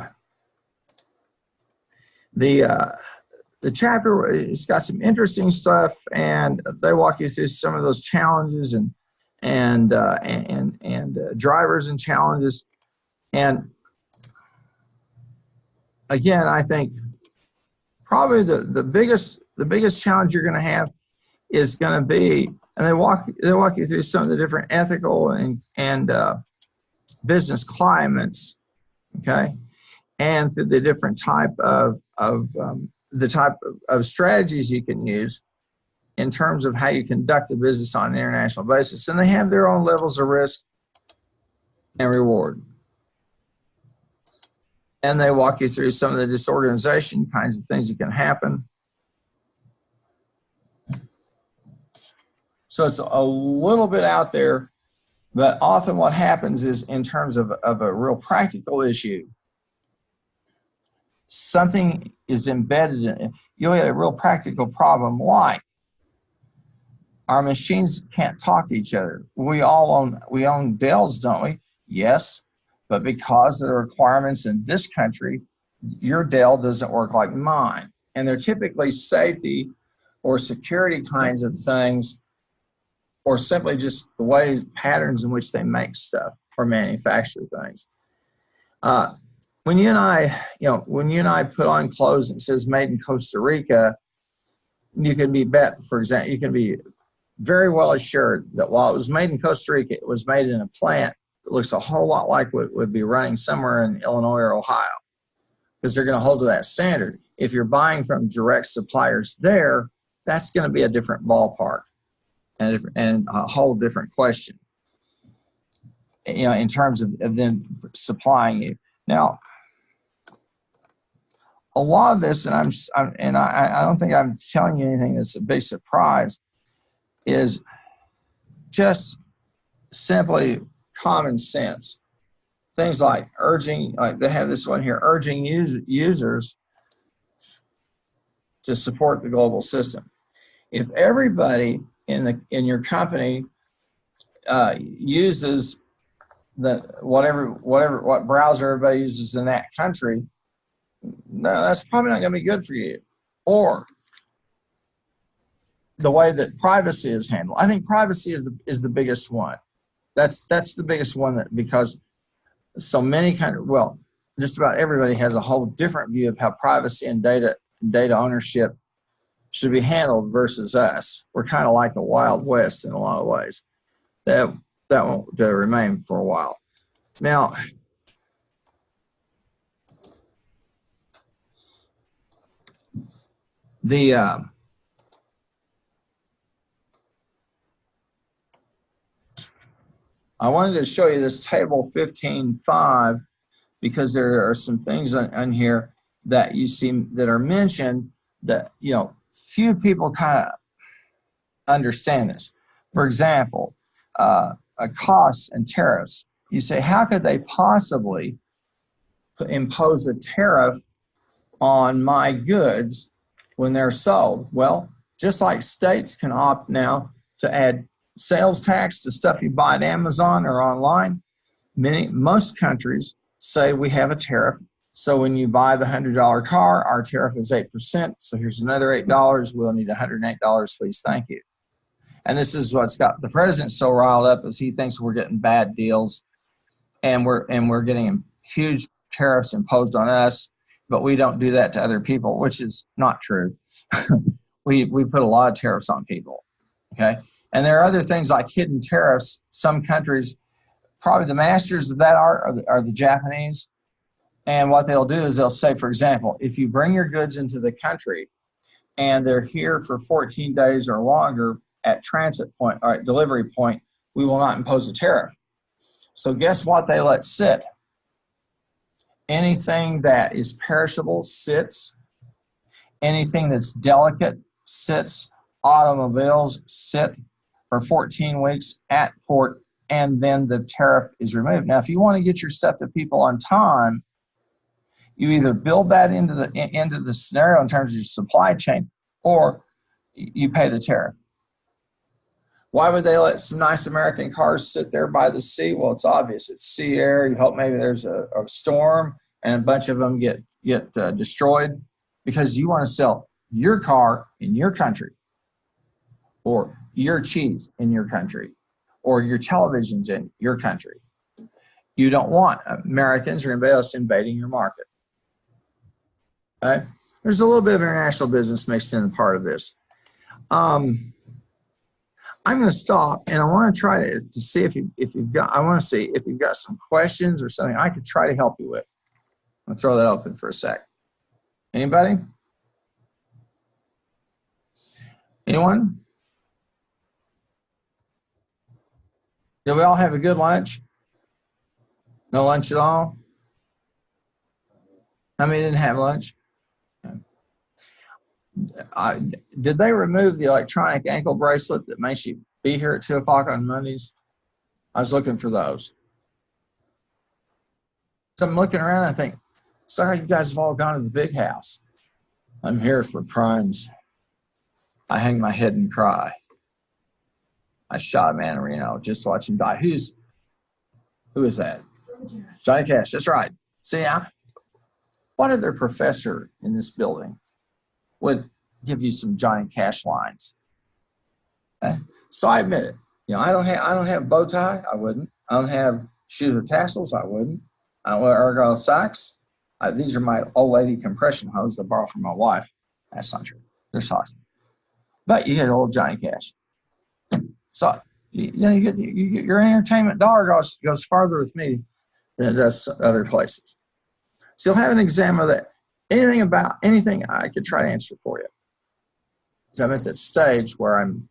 chapter, it's got some interesting stuff, and they walk you through some of those challenges and drivers and challenges. And again, I think probably the biggest challenge you're going to have is going to be, and they walk you through some of the different ethical and business climates, okay, and through the different type of strategies you can use in terms of how you conduct a business on an international basis. And they have their own levels of risk and reward. And they walk you through some of the disorganization kinds of things that can happen. So it's a little bit out there, but often what happens is in terms of a real practical issue, something is embedded in it. You'll get a real practical problem like our machines can't talk to each other. We own Dells, don't we? Yes, but because of the requirements in this country, your Dell doesn't work like mine. And they're typically safety or security kinds of things, or simply just the ways, patterns in which they make stuff or manufacture things. When you and I put on clothes and it says made in Costa Rica, you can be very well assured that while it was made in Costa Rica, it was made in a plant that looks a whole lot like what would be running somewhere in Illinois or Ohio, because they're going to hold to that standard. If you're buying from direct suppliers there, that's going to be a different ballpark and a whole different question, in terms of them supplying you. Now, a lot of this, and I don't think I'm telling you anything that's a big surprise, is just simply common sense. Things like they have this one here, urging users to support the global system. If everybody in your company uses what browser everybody uses in that country, no, that's probably not going to be good for you. Or the way that privacy is handled. I think privacy is the biggest one. That's the biggest one, that because so many just about everybody has a whole different view of how privacy and data ownership should be handled versus us. We're kind of like the Wild West in a lot of ways. That won't remain for a while. Now, I wanted to show you this table 15.5 because there are some things on here that you see that are mentioned that few people kind of understand this. For example, costs and tariffs. You say, how could they possibly impose a tariff on my goods when they're sold? Well, just like states can opt now to add sales tax to stuff you buy at Amazon or online, most countries say we have a tariff. So when you buy the $100 car, our tariff is 8%. So here's another $8. We'll need $108, please, thank you. And this is what's got the president so riled up, is he thinks we're getting bad deals and we're getting huge tariffs imposed on us, but we don't do that to other people, which is not true. we put a lot of tariffs on people, okay? And there are other things like hidden tariffs. Some countries, probably the masters of that are the Japanese. And what they'll do is they'll say, for example, if you bring your goods into the country and they're here for 14 days or longer at transit point or at delivery point, we will not impose a tariff. So guess what they let sit? Anything that is perishable sits. Anything that's delicate sits. Automobiles sit for 14 weeks at port, and then the tariff is removed. Now, if you want to get your stuff to people on time, you either build that into the scenario in terms of your supply chain, or you pay the tariff. Why would they let some nice American cars sit there by the sea? Well, it's obvious. It's sea air. You hope maybe there's a storm and a bunch of them get destroyed, because you want to sell your car in your country, or your cheese in your country, or your televisions in your country. You don't want Americans or anybody else invading your market. Okay? There's a little bit of international business mixed in part of this. I'm going to stop, and I want to try to see if you've got some questions or something I could try to help you with. I'll throw that open for a sec. Anybody? Anyone? Did we all have a good lunch? No lunch at all? How many didn't have lunch? Did they remove the electronic ankle bracelet that makes you be here at 2 o'clock on Mondays? I was looking for those. So I'm looking around and I think, sorry, you guys have all gone to the big house. I'm here for primes. I hang my head and cry. I shot a man in Reno, just watch him die. Who is that? Johnny Cash, that's right. See, what other professor in this building would give you some Johnny Cash lines? Okay? So I admit it. I don't have a bow tie. I wouldn't. I don't have shoes with tassels. I wouldn't. I don't wear Argyle socks. These are my old lady compression hose I borrowed from my wife. That's not true. They're socks. But you get old Johnny Cash. So you get your entertainment dollar goes farther with me than it does other places. So you'll have an exam of that. Anything I could try to answer for you. So I'm at that stage where I'm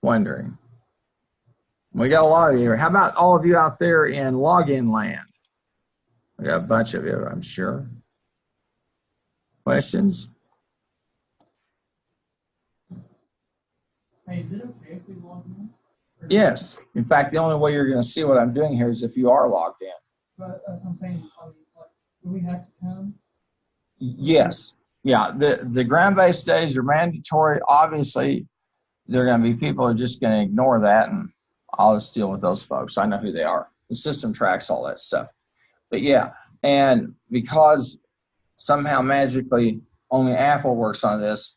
wondering. We got a lot of you here. How about all of you out there in login land? We got a bunch of you, I'm sure. Questions? Hey, is it okay if we log in? Yes. In fact, the only way you're going to see what I'm doing here is if you are logged in. But that's what I'm saying. Do we have to come? Yes. Yeah. The ground-based days are mandatory. Obviously, there are going to be people who are just going to ignore that, and I'll just deal with those folks. I know who they are. The system tracks all that stuff. But yeah, and because somehow magically only Apple works on this,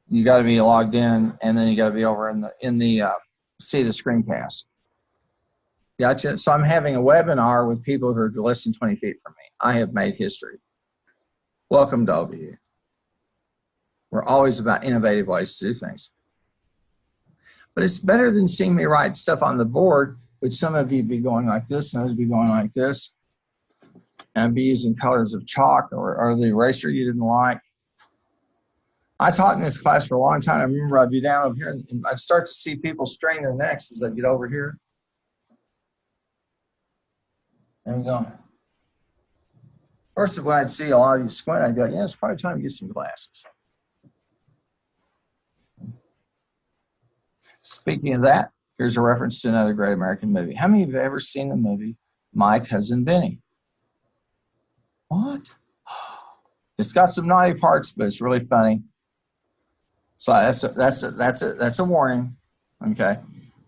you got to be logged in, and then you got to be over in the see the screencast. Gotcha. So I'm having a webinar with people who are less than 20 feet from me. I have made history. Welcome to OBU. We're always about innovative ways to do things. But it's better than seeing me write stuff on the board, which some of you be going like this, and others be going like this. And I'd be using colors of chalk or the eraser you didn't like. I taught in this class for a long time. I remember I'd be down over here, and I'd start to see people strain their necks as I get over here. There we go. First, when I'd see a lot of you squint, I'd go, yeah, it's probably time to get some glasses. Speaking of that, here's a reference to another great American movie. How many of you have ever seen the movie My Cousin Vinny? What? It's got some naughty parts, but it's really funny. So that's a warning, okay?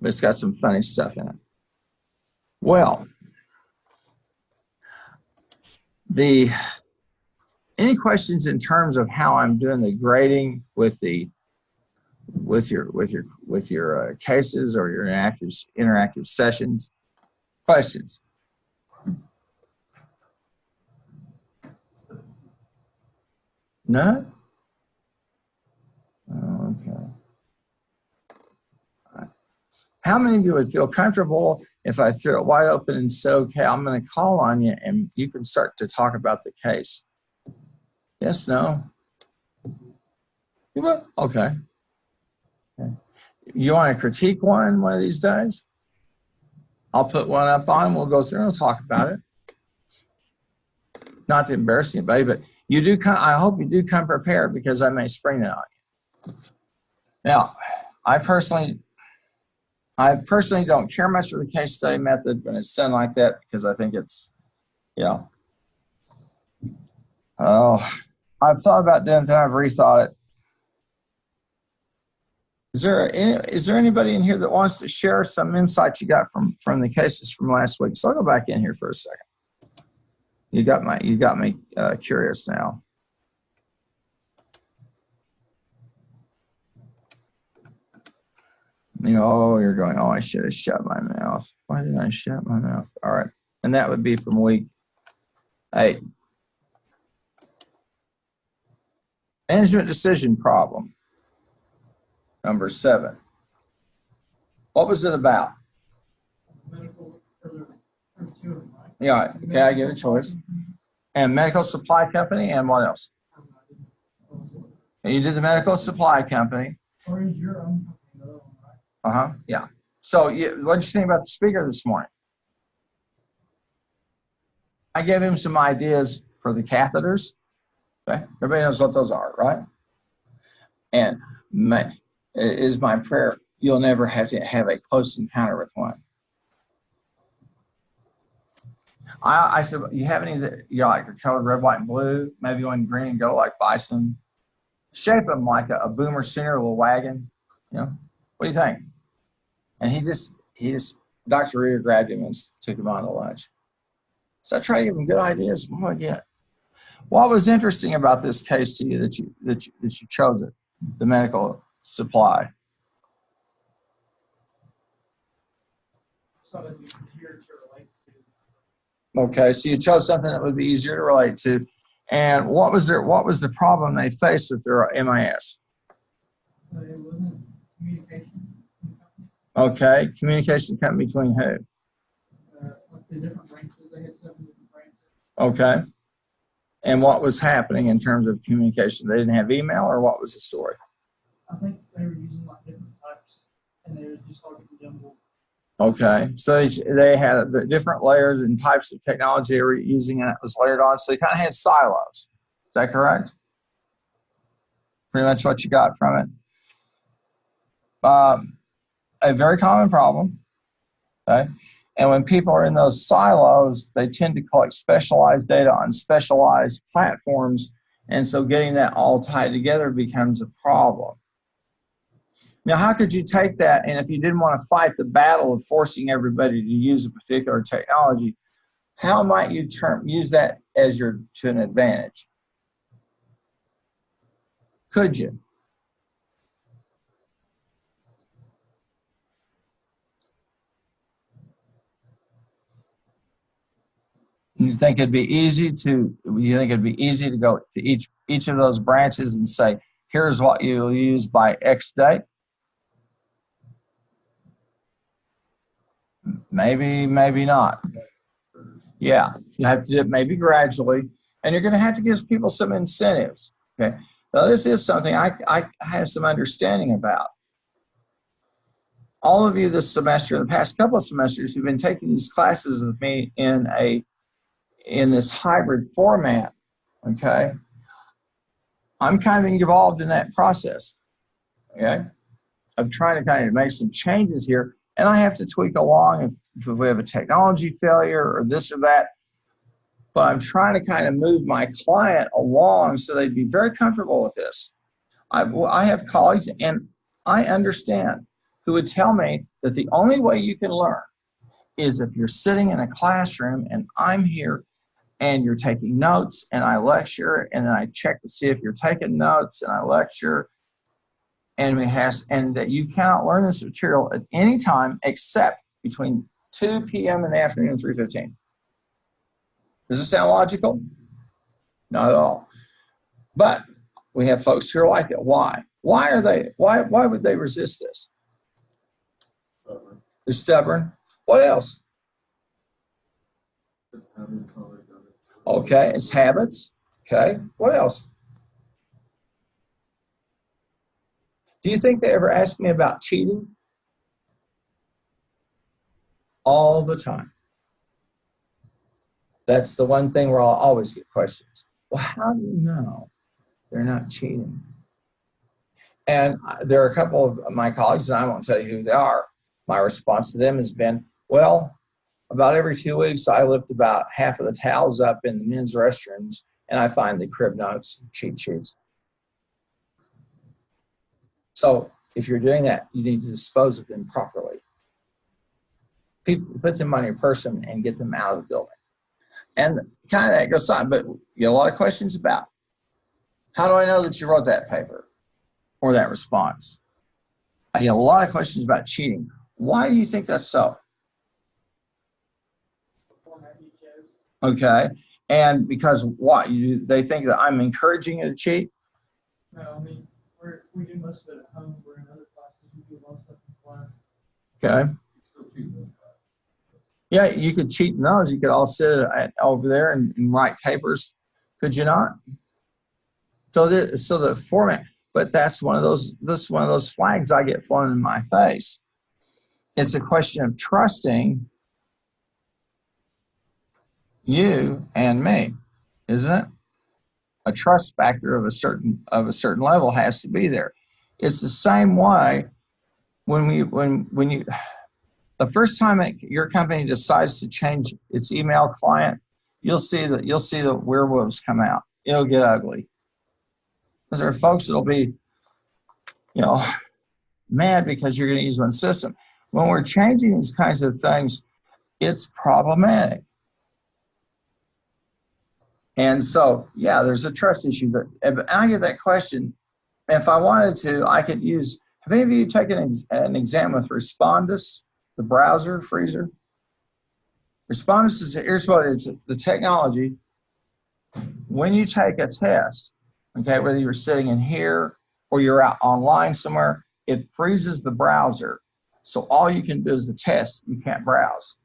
But it's got some funny stuff in it. Well, any questions in terms of how I'm doing the grading with your cases or your interactive sessions? Questions? None? Okay. All right. How many of you would feel comfortable if I threw it wide open and said, okay, I'm going to call on you and you can start to talk about the case? Yes, no? You will? Okay. You want to critique one of these days? I'll put one up on and we'll go through and we'll talk about it. Not to embarrass anybody, but you do come, I hope you do come prepared because I may spring it on you. Now, I personally don't care much for the case study method when it's done like that because I think it's, yeah. Oh, I've thought about doing that. I've rethought it. Is there anybody in here that wants to share some insights you got from the cases from last week? So I'll go back in here for a second. You got me curious now. You're going, oh, I should have shut my mouth. Why did I shut my mouth? All right. And that would be from week 8. Management decision problem. Number 7. What was it about? Medical, there's 2 of them, right? Yeah, okay, I get a choice. And medical supply company, and what else? And you did the medical supply company. Or is your own company, right? Yeah. So what did you think about the speaker this morning? I gave him some ideas for the catheters. Okay, everybody knows what those are, right? And it is my prayer you'll never have to have a close encounter with one. I said, you have any that you like are colored red, white, and blue? Maybe one green and gold like bison. Shape them like a boomer sooner, a little wagon. What do you think? And he just Dr. Reader grabbed him and took him on to lunch. So I try to give him good ideas. What do I get? What was interesting about this case to you that you chose it, the medical supply? So that'd be easier to relate to. Okay, so you chose something that would be easier to relate to. And what was the problem they faced with their MIS? It wasn't communication. Okay, communication company between who? Like the different branches, they had 7 different branches. Okay. And what was happening in terms of communication? They didn't have email, or what was the story? I think they were using like different types, and they were just all getting jumbled. Okay, so they had the different layers and types of technology they were using, and it was layered on. So they kind of had silos. Is that correct? Pretty much what you got from it. A very common problem. Okay, and when people are in those silos, they tend to collect specialized data on specialized platforms, and so getting that all tied together becomes a problem. Now, how could you take that, and if you didn't want to fight the battle of forcing everybody to use a particular technology, how might you use that as to an advantage? Could you? You think it'd be easy to go to each of those branches and say, here's what you'll use by X date? Maybe, maybe not. Yeah, you have to do it maybe gradually, and you're going to have to give people some incentives. Okay, now this is something I have some understanding about. All of you this semester, the past couple of semesters, who've been taking these classes with me in this hybrid format, okay, I'm kind of involved in that process. Okay, I'm trying to kind of make some changes here, and I have to tweak along if we have a technology failure or this or that. But I'm trying to kind of move my client along so they'd be very comfortable with this. I have colleagues, and I understand, who would tell me that the only way you can learn is if you're sitting in a classroom and I'm here and you're taking notes and I lecture and then I check to see if you're taking notes and I lecture, and that you cannot learn this material at any time except between 2 p.m. in the afternoon, 3:15. Does this sound logical? Not at all. But we have folks who are like it. Why? Why would they resist this? They're stubborn. What else? Okay, it's habits. Okay, what else? Do you think they ever ask me about cheating? All the time. That's the one thing where I'll always get questions. Well, how do you know they're not cheating? And there are a couple of my colleagues, and I won't tell you who they are. My response to them has been, well, about every 2 weeks, I lift about half of the towels up in the men's restrooms, and I find the crib notes, cheat sheets. So if you're doing that, you need to dispose of them properly. Put them on your person and get them out of the building. And kind of that goes on, but you get a lot of questions about, how do I know that you wrote that paper or that response? I get a lot of questions about cheating. Why do you think that's so? Okay. And because what? They think that I'm encouraging you to cheat? No, I mean, we do most of it at home. We're in other classes. We do a lot of stuff in class. Okay. Yeah, you could cheat in those. You could all sit over there and write papers. Could you not? So the format, but that's one of those. This is one of those flags I get flown in my face. It's a question of trusting you and me, isn't it? A trust factor of a certain level has to be there. It's the same way when you the first time your company decides to change its email client, you'll see the werewolves come out. It'll get ugly. Because there are folks that'll be, mad because you're going to use one system. When we're changing these kinds of things, it's problematic. And so, yeah, there's a trust issue. But I get that question. If I wanted to, I could use. Have any of you taken an exam with Respondus, the browser freezer? Respondus is, here's what it is, the technology. When you take a test, okay, whether you're sitting in here or you're out online somewhere, it freezes the browser. So all you can do is the test. You can't browse.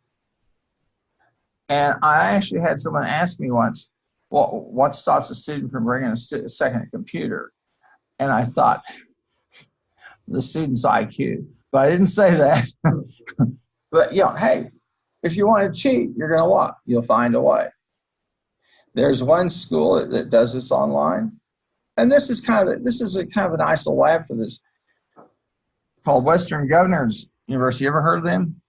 And I actually had someone ask me once, well, what stops a student from bringing a second computer? And I thought, the student's IQ. But I didn't say that. But, hey, if you want to cheat, you're going to what? You'll find a way. There's one school that does this online. And this is kind of a nice little lab for this, called Western Governors University. You ever heard of them?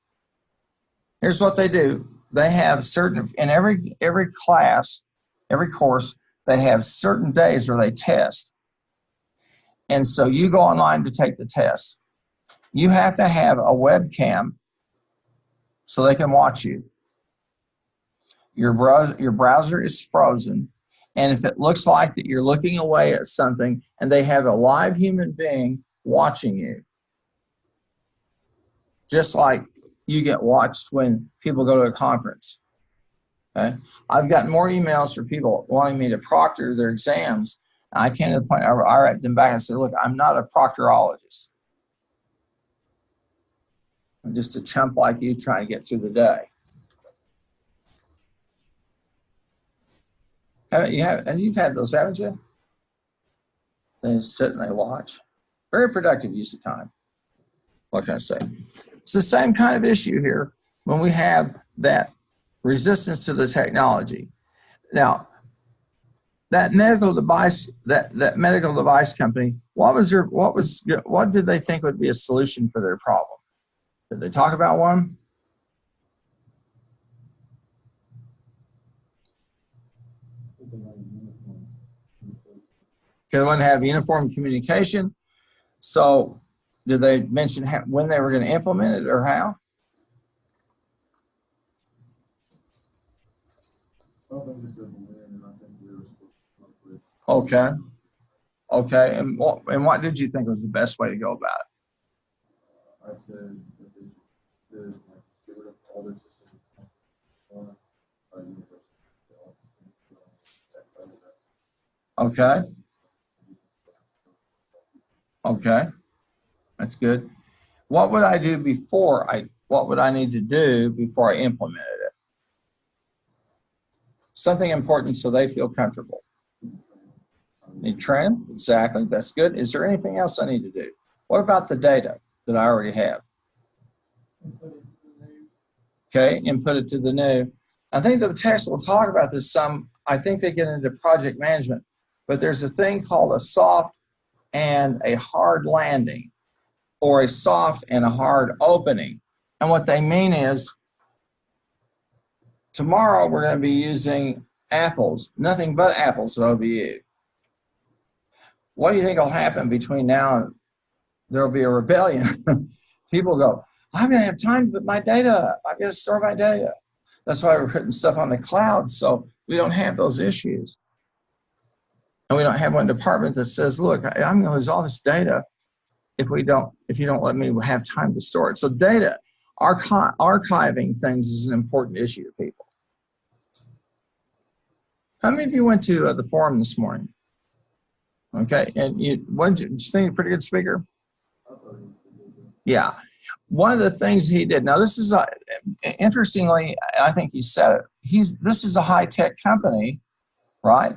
Here's what they do. They have certain, in every class, every course, they have certain days where they test. And so you go online to take the test. You have to have a webcam so they can watch you. Your browser is frozen. And if it looks like that you're looking away at something and they have a live human being watching you, just like you get watched when people go to a conference. Okay? I've gotten more emails from people wanting me to proctor their exams. I came to the point where I write them back and say, look, I'm not a proctorologist. I'm just a chump like you trying to get through the day. You've had those, haven't you? They sit and they watch. Very productive use of time. What can I say? It's the same kind of issue here when we have that resistance to the technology. Now, that medical device company, what did they think would be a solution for their problem? Did they talk about one? They want to have uniform communication. So did they mention when they were going to implement it or how? Okay. Okay. And what did you think was the best way to go about it? Okay. Okay. That's good. What would I do what would I need to do before I implemented it? Something important so they feel comfortable. Need trend? Exactly. That's good. Is there anything else I need to do? What about the data that I already have? Okay, input it to the new. I think the text will talk about this some. I think they get into project management, but there's a thing called a soft and a hard landing, or a soft and a hard opening. And what they mean is, tomorrow we're going to be using apples, nothing but apples at OBU. What do you think will happen between now and there'll be a rebellion? People go, I'm going to have time to put my data up. I'm going to store my data. That's why we're putting stuff on the cloud, so we don't have those issues. And we don't have one department that says, look, I'm going to lose all this data if you don't let me have time to store it. So data, archiving things is an important issue to people. How many of you went to the forum this morning? Okay, and did you think a pretty good speaker? Yeah. One of the things he did, now this is, interestingly, I think he said it, this is a high-tech company, right?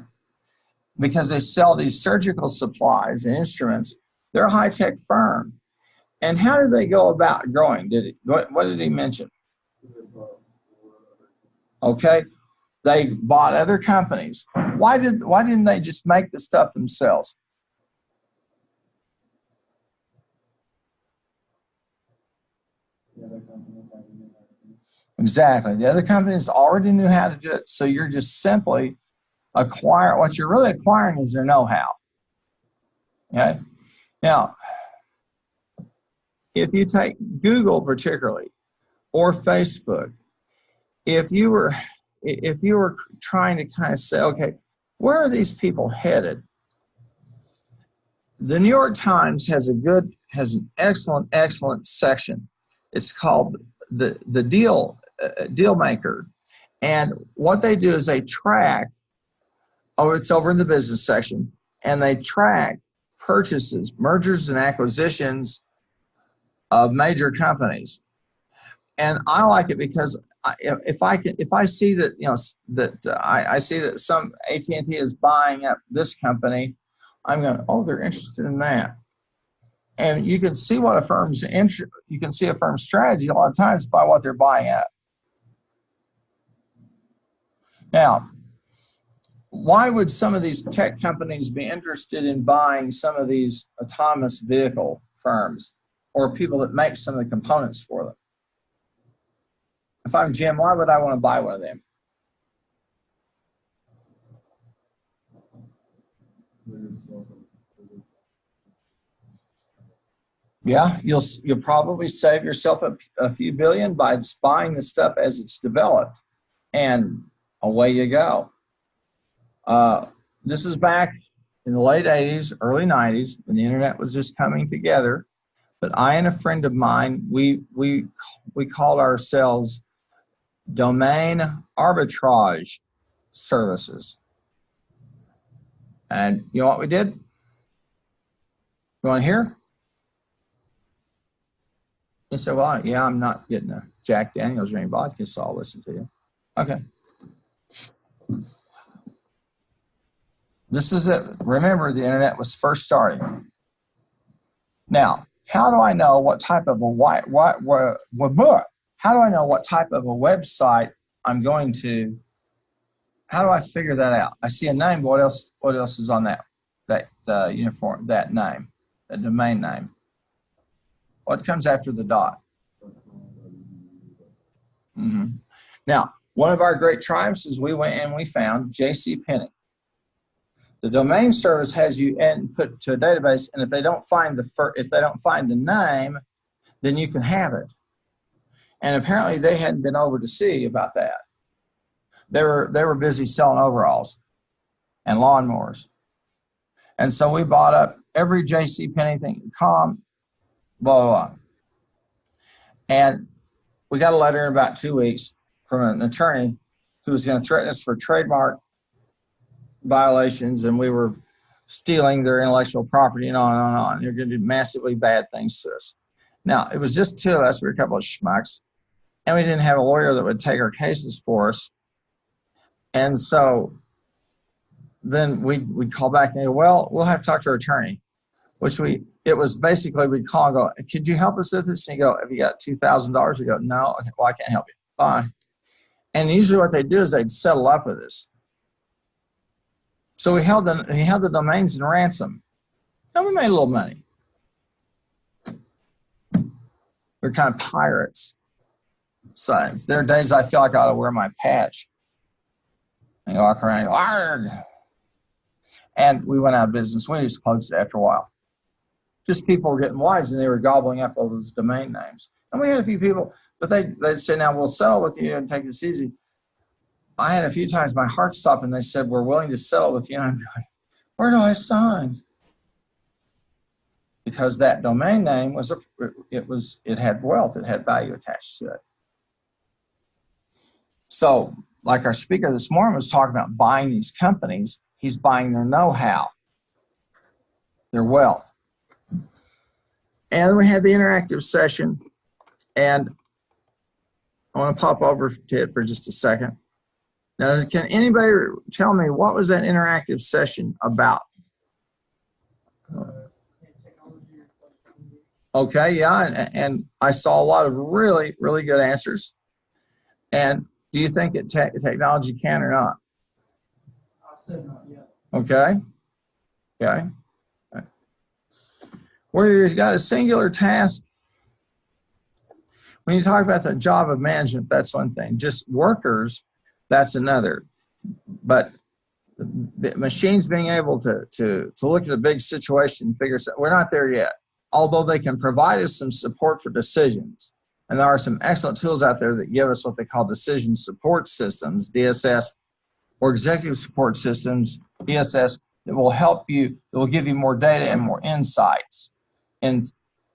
Because they sell these surgical supplies and instruments. They're a high-tech firm. And how did they go about growing? What did he mention? Okay, they bought other companies. Why didn't they just make the stuff themselves? Exactly. The other companies already knew how to do it, so you're just simply what you're really acquiring is their know-how. Okay? Now, if you take Google particularly, or Facebook, if you were trying to kind of say, okay, where are these people headed? The New York Times has an excellent section. It's called the deal maker, and what they do is they track. Oh, it's over in the business section, and they track purchases, mergers, and acquisitions of major companies. And I like it because if I see that I see that some AT&T is buying up this company, I'm going, oh, they're interested in that. And you can see what a firm's you can see a firm's strategy a lot of times by what they're buying up. Now, why would some of these tech companies be interested in buying some of these autonomous vehicle firms or people that make some of the components for them? If I'm Jim, why would I want to buy one of them? Yeah, you'll probably save yourself a few billion by just buying the stuff as it's developed, and away you go. This is back in the late 80s, early 90s, when the internet was just coming together. But I and a friend of mine, we called ourselves domain arbitrage services. And you know what we did? You want to hear? He said, well, yeah, I'm not getting a Jack Daniels or any vodka, so I'll listen to you. Okay. This is it. Remember, the internet was first starting. Now, how do I know what type of how do I know what type of a website I'm going to? How do I figure that out? I see a name. What else? What else is on that uniform? That name, that domain name. What comes after the dot? Mm-hmm. Now, one of our great triumphs is we went and we found JCPenney. The domain service has you input to a database, and if they don't find the name, then you can have it. And apparently, they hadn't been over to see about that. They were busy selling overalls and lawnmowers, and so we bought up every JCPenney thing, blah blah blah. And we got a letter in about 2 weeks from an attorney who was going to threaten us for trademark violations, and we were stealing their intellectual property and on and on and on. They're going to do massively bad things to us. Now, it was just two of us. We were a couple of schmucks, and we didn't have a lawyer that would take our cases for us. And so then we'd call back and go, well, we'll have to talk to our attorney, it was basically we'd call and go, could you help us with this? And you go, have you got $2,000? We go, no. Okay, well, I can't help you. Bye. And usually what they'd do is they'd settle up with us. So he held the domains in ransom. And we made a little money. We're kind of pirates. So there are days I feel like I ought to wear my patch and walk around and go, argh. And we went out of business. We just closed it after a while. Just people were getting wise and they were gobbling up all those domain names. And we had a few people, but they'd say, now we'll settle with you and take this easy. I had a few times my heart stopped and they said, we're willing to settle with you. And I'm going, where do I sign? Because that domain name it had wealth, it had value attached to it. So like our speaker this morning was talking about buying these companies, he's buying their know-how, their wealth. And we had the interactive session, and I want to pop over to it for just a second. Now, can anybody tell me what was that interactive session about? Okay, yeah, and I saw a lot of really, really good answers. And do you think technology can or not? I said not yet. Okay. Okay. Where you've got a singular task, when you talk about the job of management, that's one thing. Just workers, that's another. But the machines being able to look at a big situation and figure out, we're not there yet. Although they can provide us some support for decisions. And there are some excellent tools out there that give us what they call decision support systems, DSS, or executive support systems, ESS, that will help you, that will give you more data and more insights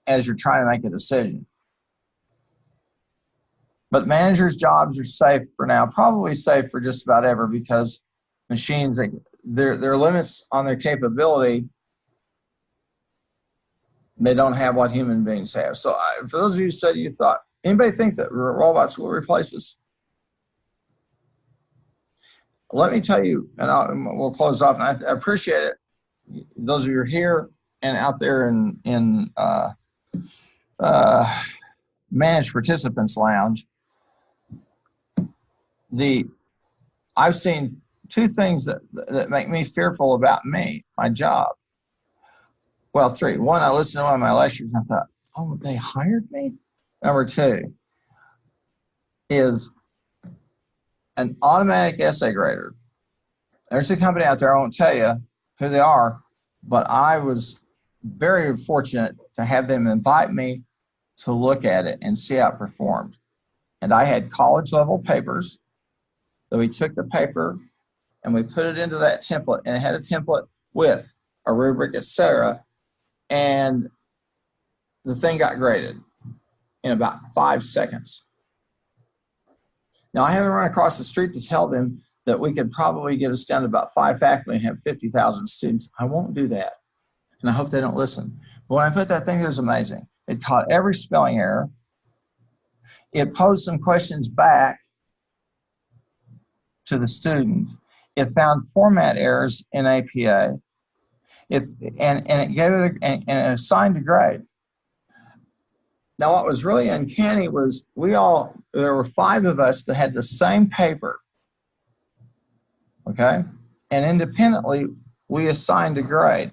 as you're trying to make a decision. But managers' jobs are safe for now, probably safe for just about ever, because machines, there are limits on their capability. They don't have what human beings have. So for those of you who said you thought, anybody think that robots will replace us? Let me tell you, and we'll close off, and I appreciate it. Those of you who are here and out there in Managed Participants Lounge, I've seen two things that make me fearful about my job. Well, three. One, I listened to one of my lectures and I thought, oh, they hired me? Number two is an automatic essay grader. There's a company out there, I won't tell you who they are, but I was very fortunate to have them invite me to look at it and see how it performed. And I had college level papers. So we took the paper and we put it into that template, and it had a template with a rubric, etc. And the thing got graded in about 5 seconds. Now, I haven't run across the street to tell them that we could probably get us down to about 5 faculty and have 50,000 students. I won't do that. And I hope they don't listen. But when I put that thing, it was amazing. It caught every spelling error. It posed some questions back to the student. It found format errors in APA. And it gave it and it assigned a grade. Now, what was really uncanny was there were 5 of us that had the same paper, okay? And independently, we assigned a grade.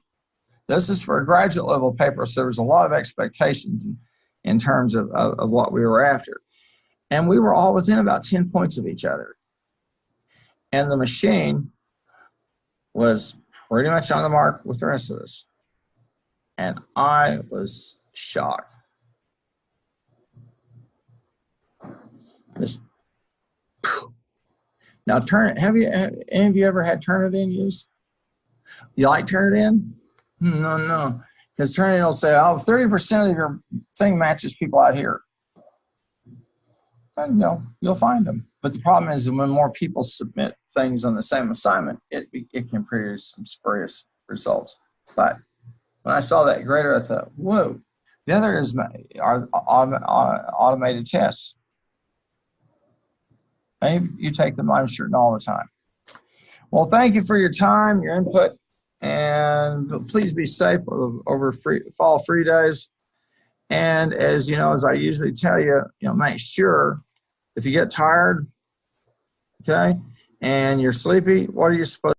This is for a graduate level paper, so there was a lot of expectations in terms of what we were after. And we were all within about 10 points of each other. And the machine was pretty much on the mark with the rest of us. And I was shocked. Just, now, any of you ever had Turnitin used? You like Turnitin? No. Because Turnitin will say, oh, 30% of your thing matches people out here. and you'll find them. But the problem is when more people submit things on the same assignment, it can produce some spurious results. But when I saw that grader, I thought, whoa. The other is our automated tests. Maybe you take them, I'm certain, all the time. Well, thank you for your time, your input, and please be safe over fall free days. And as you know, as I usually tell you, make sure if you get tired, okay, and you're sleepy, what are you supposed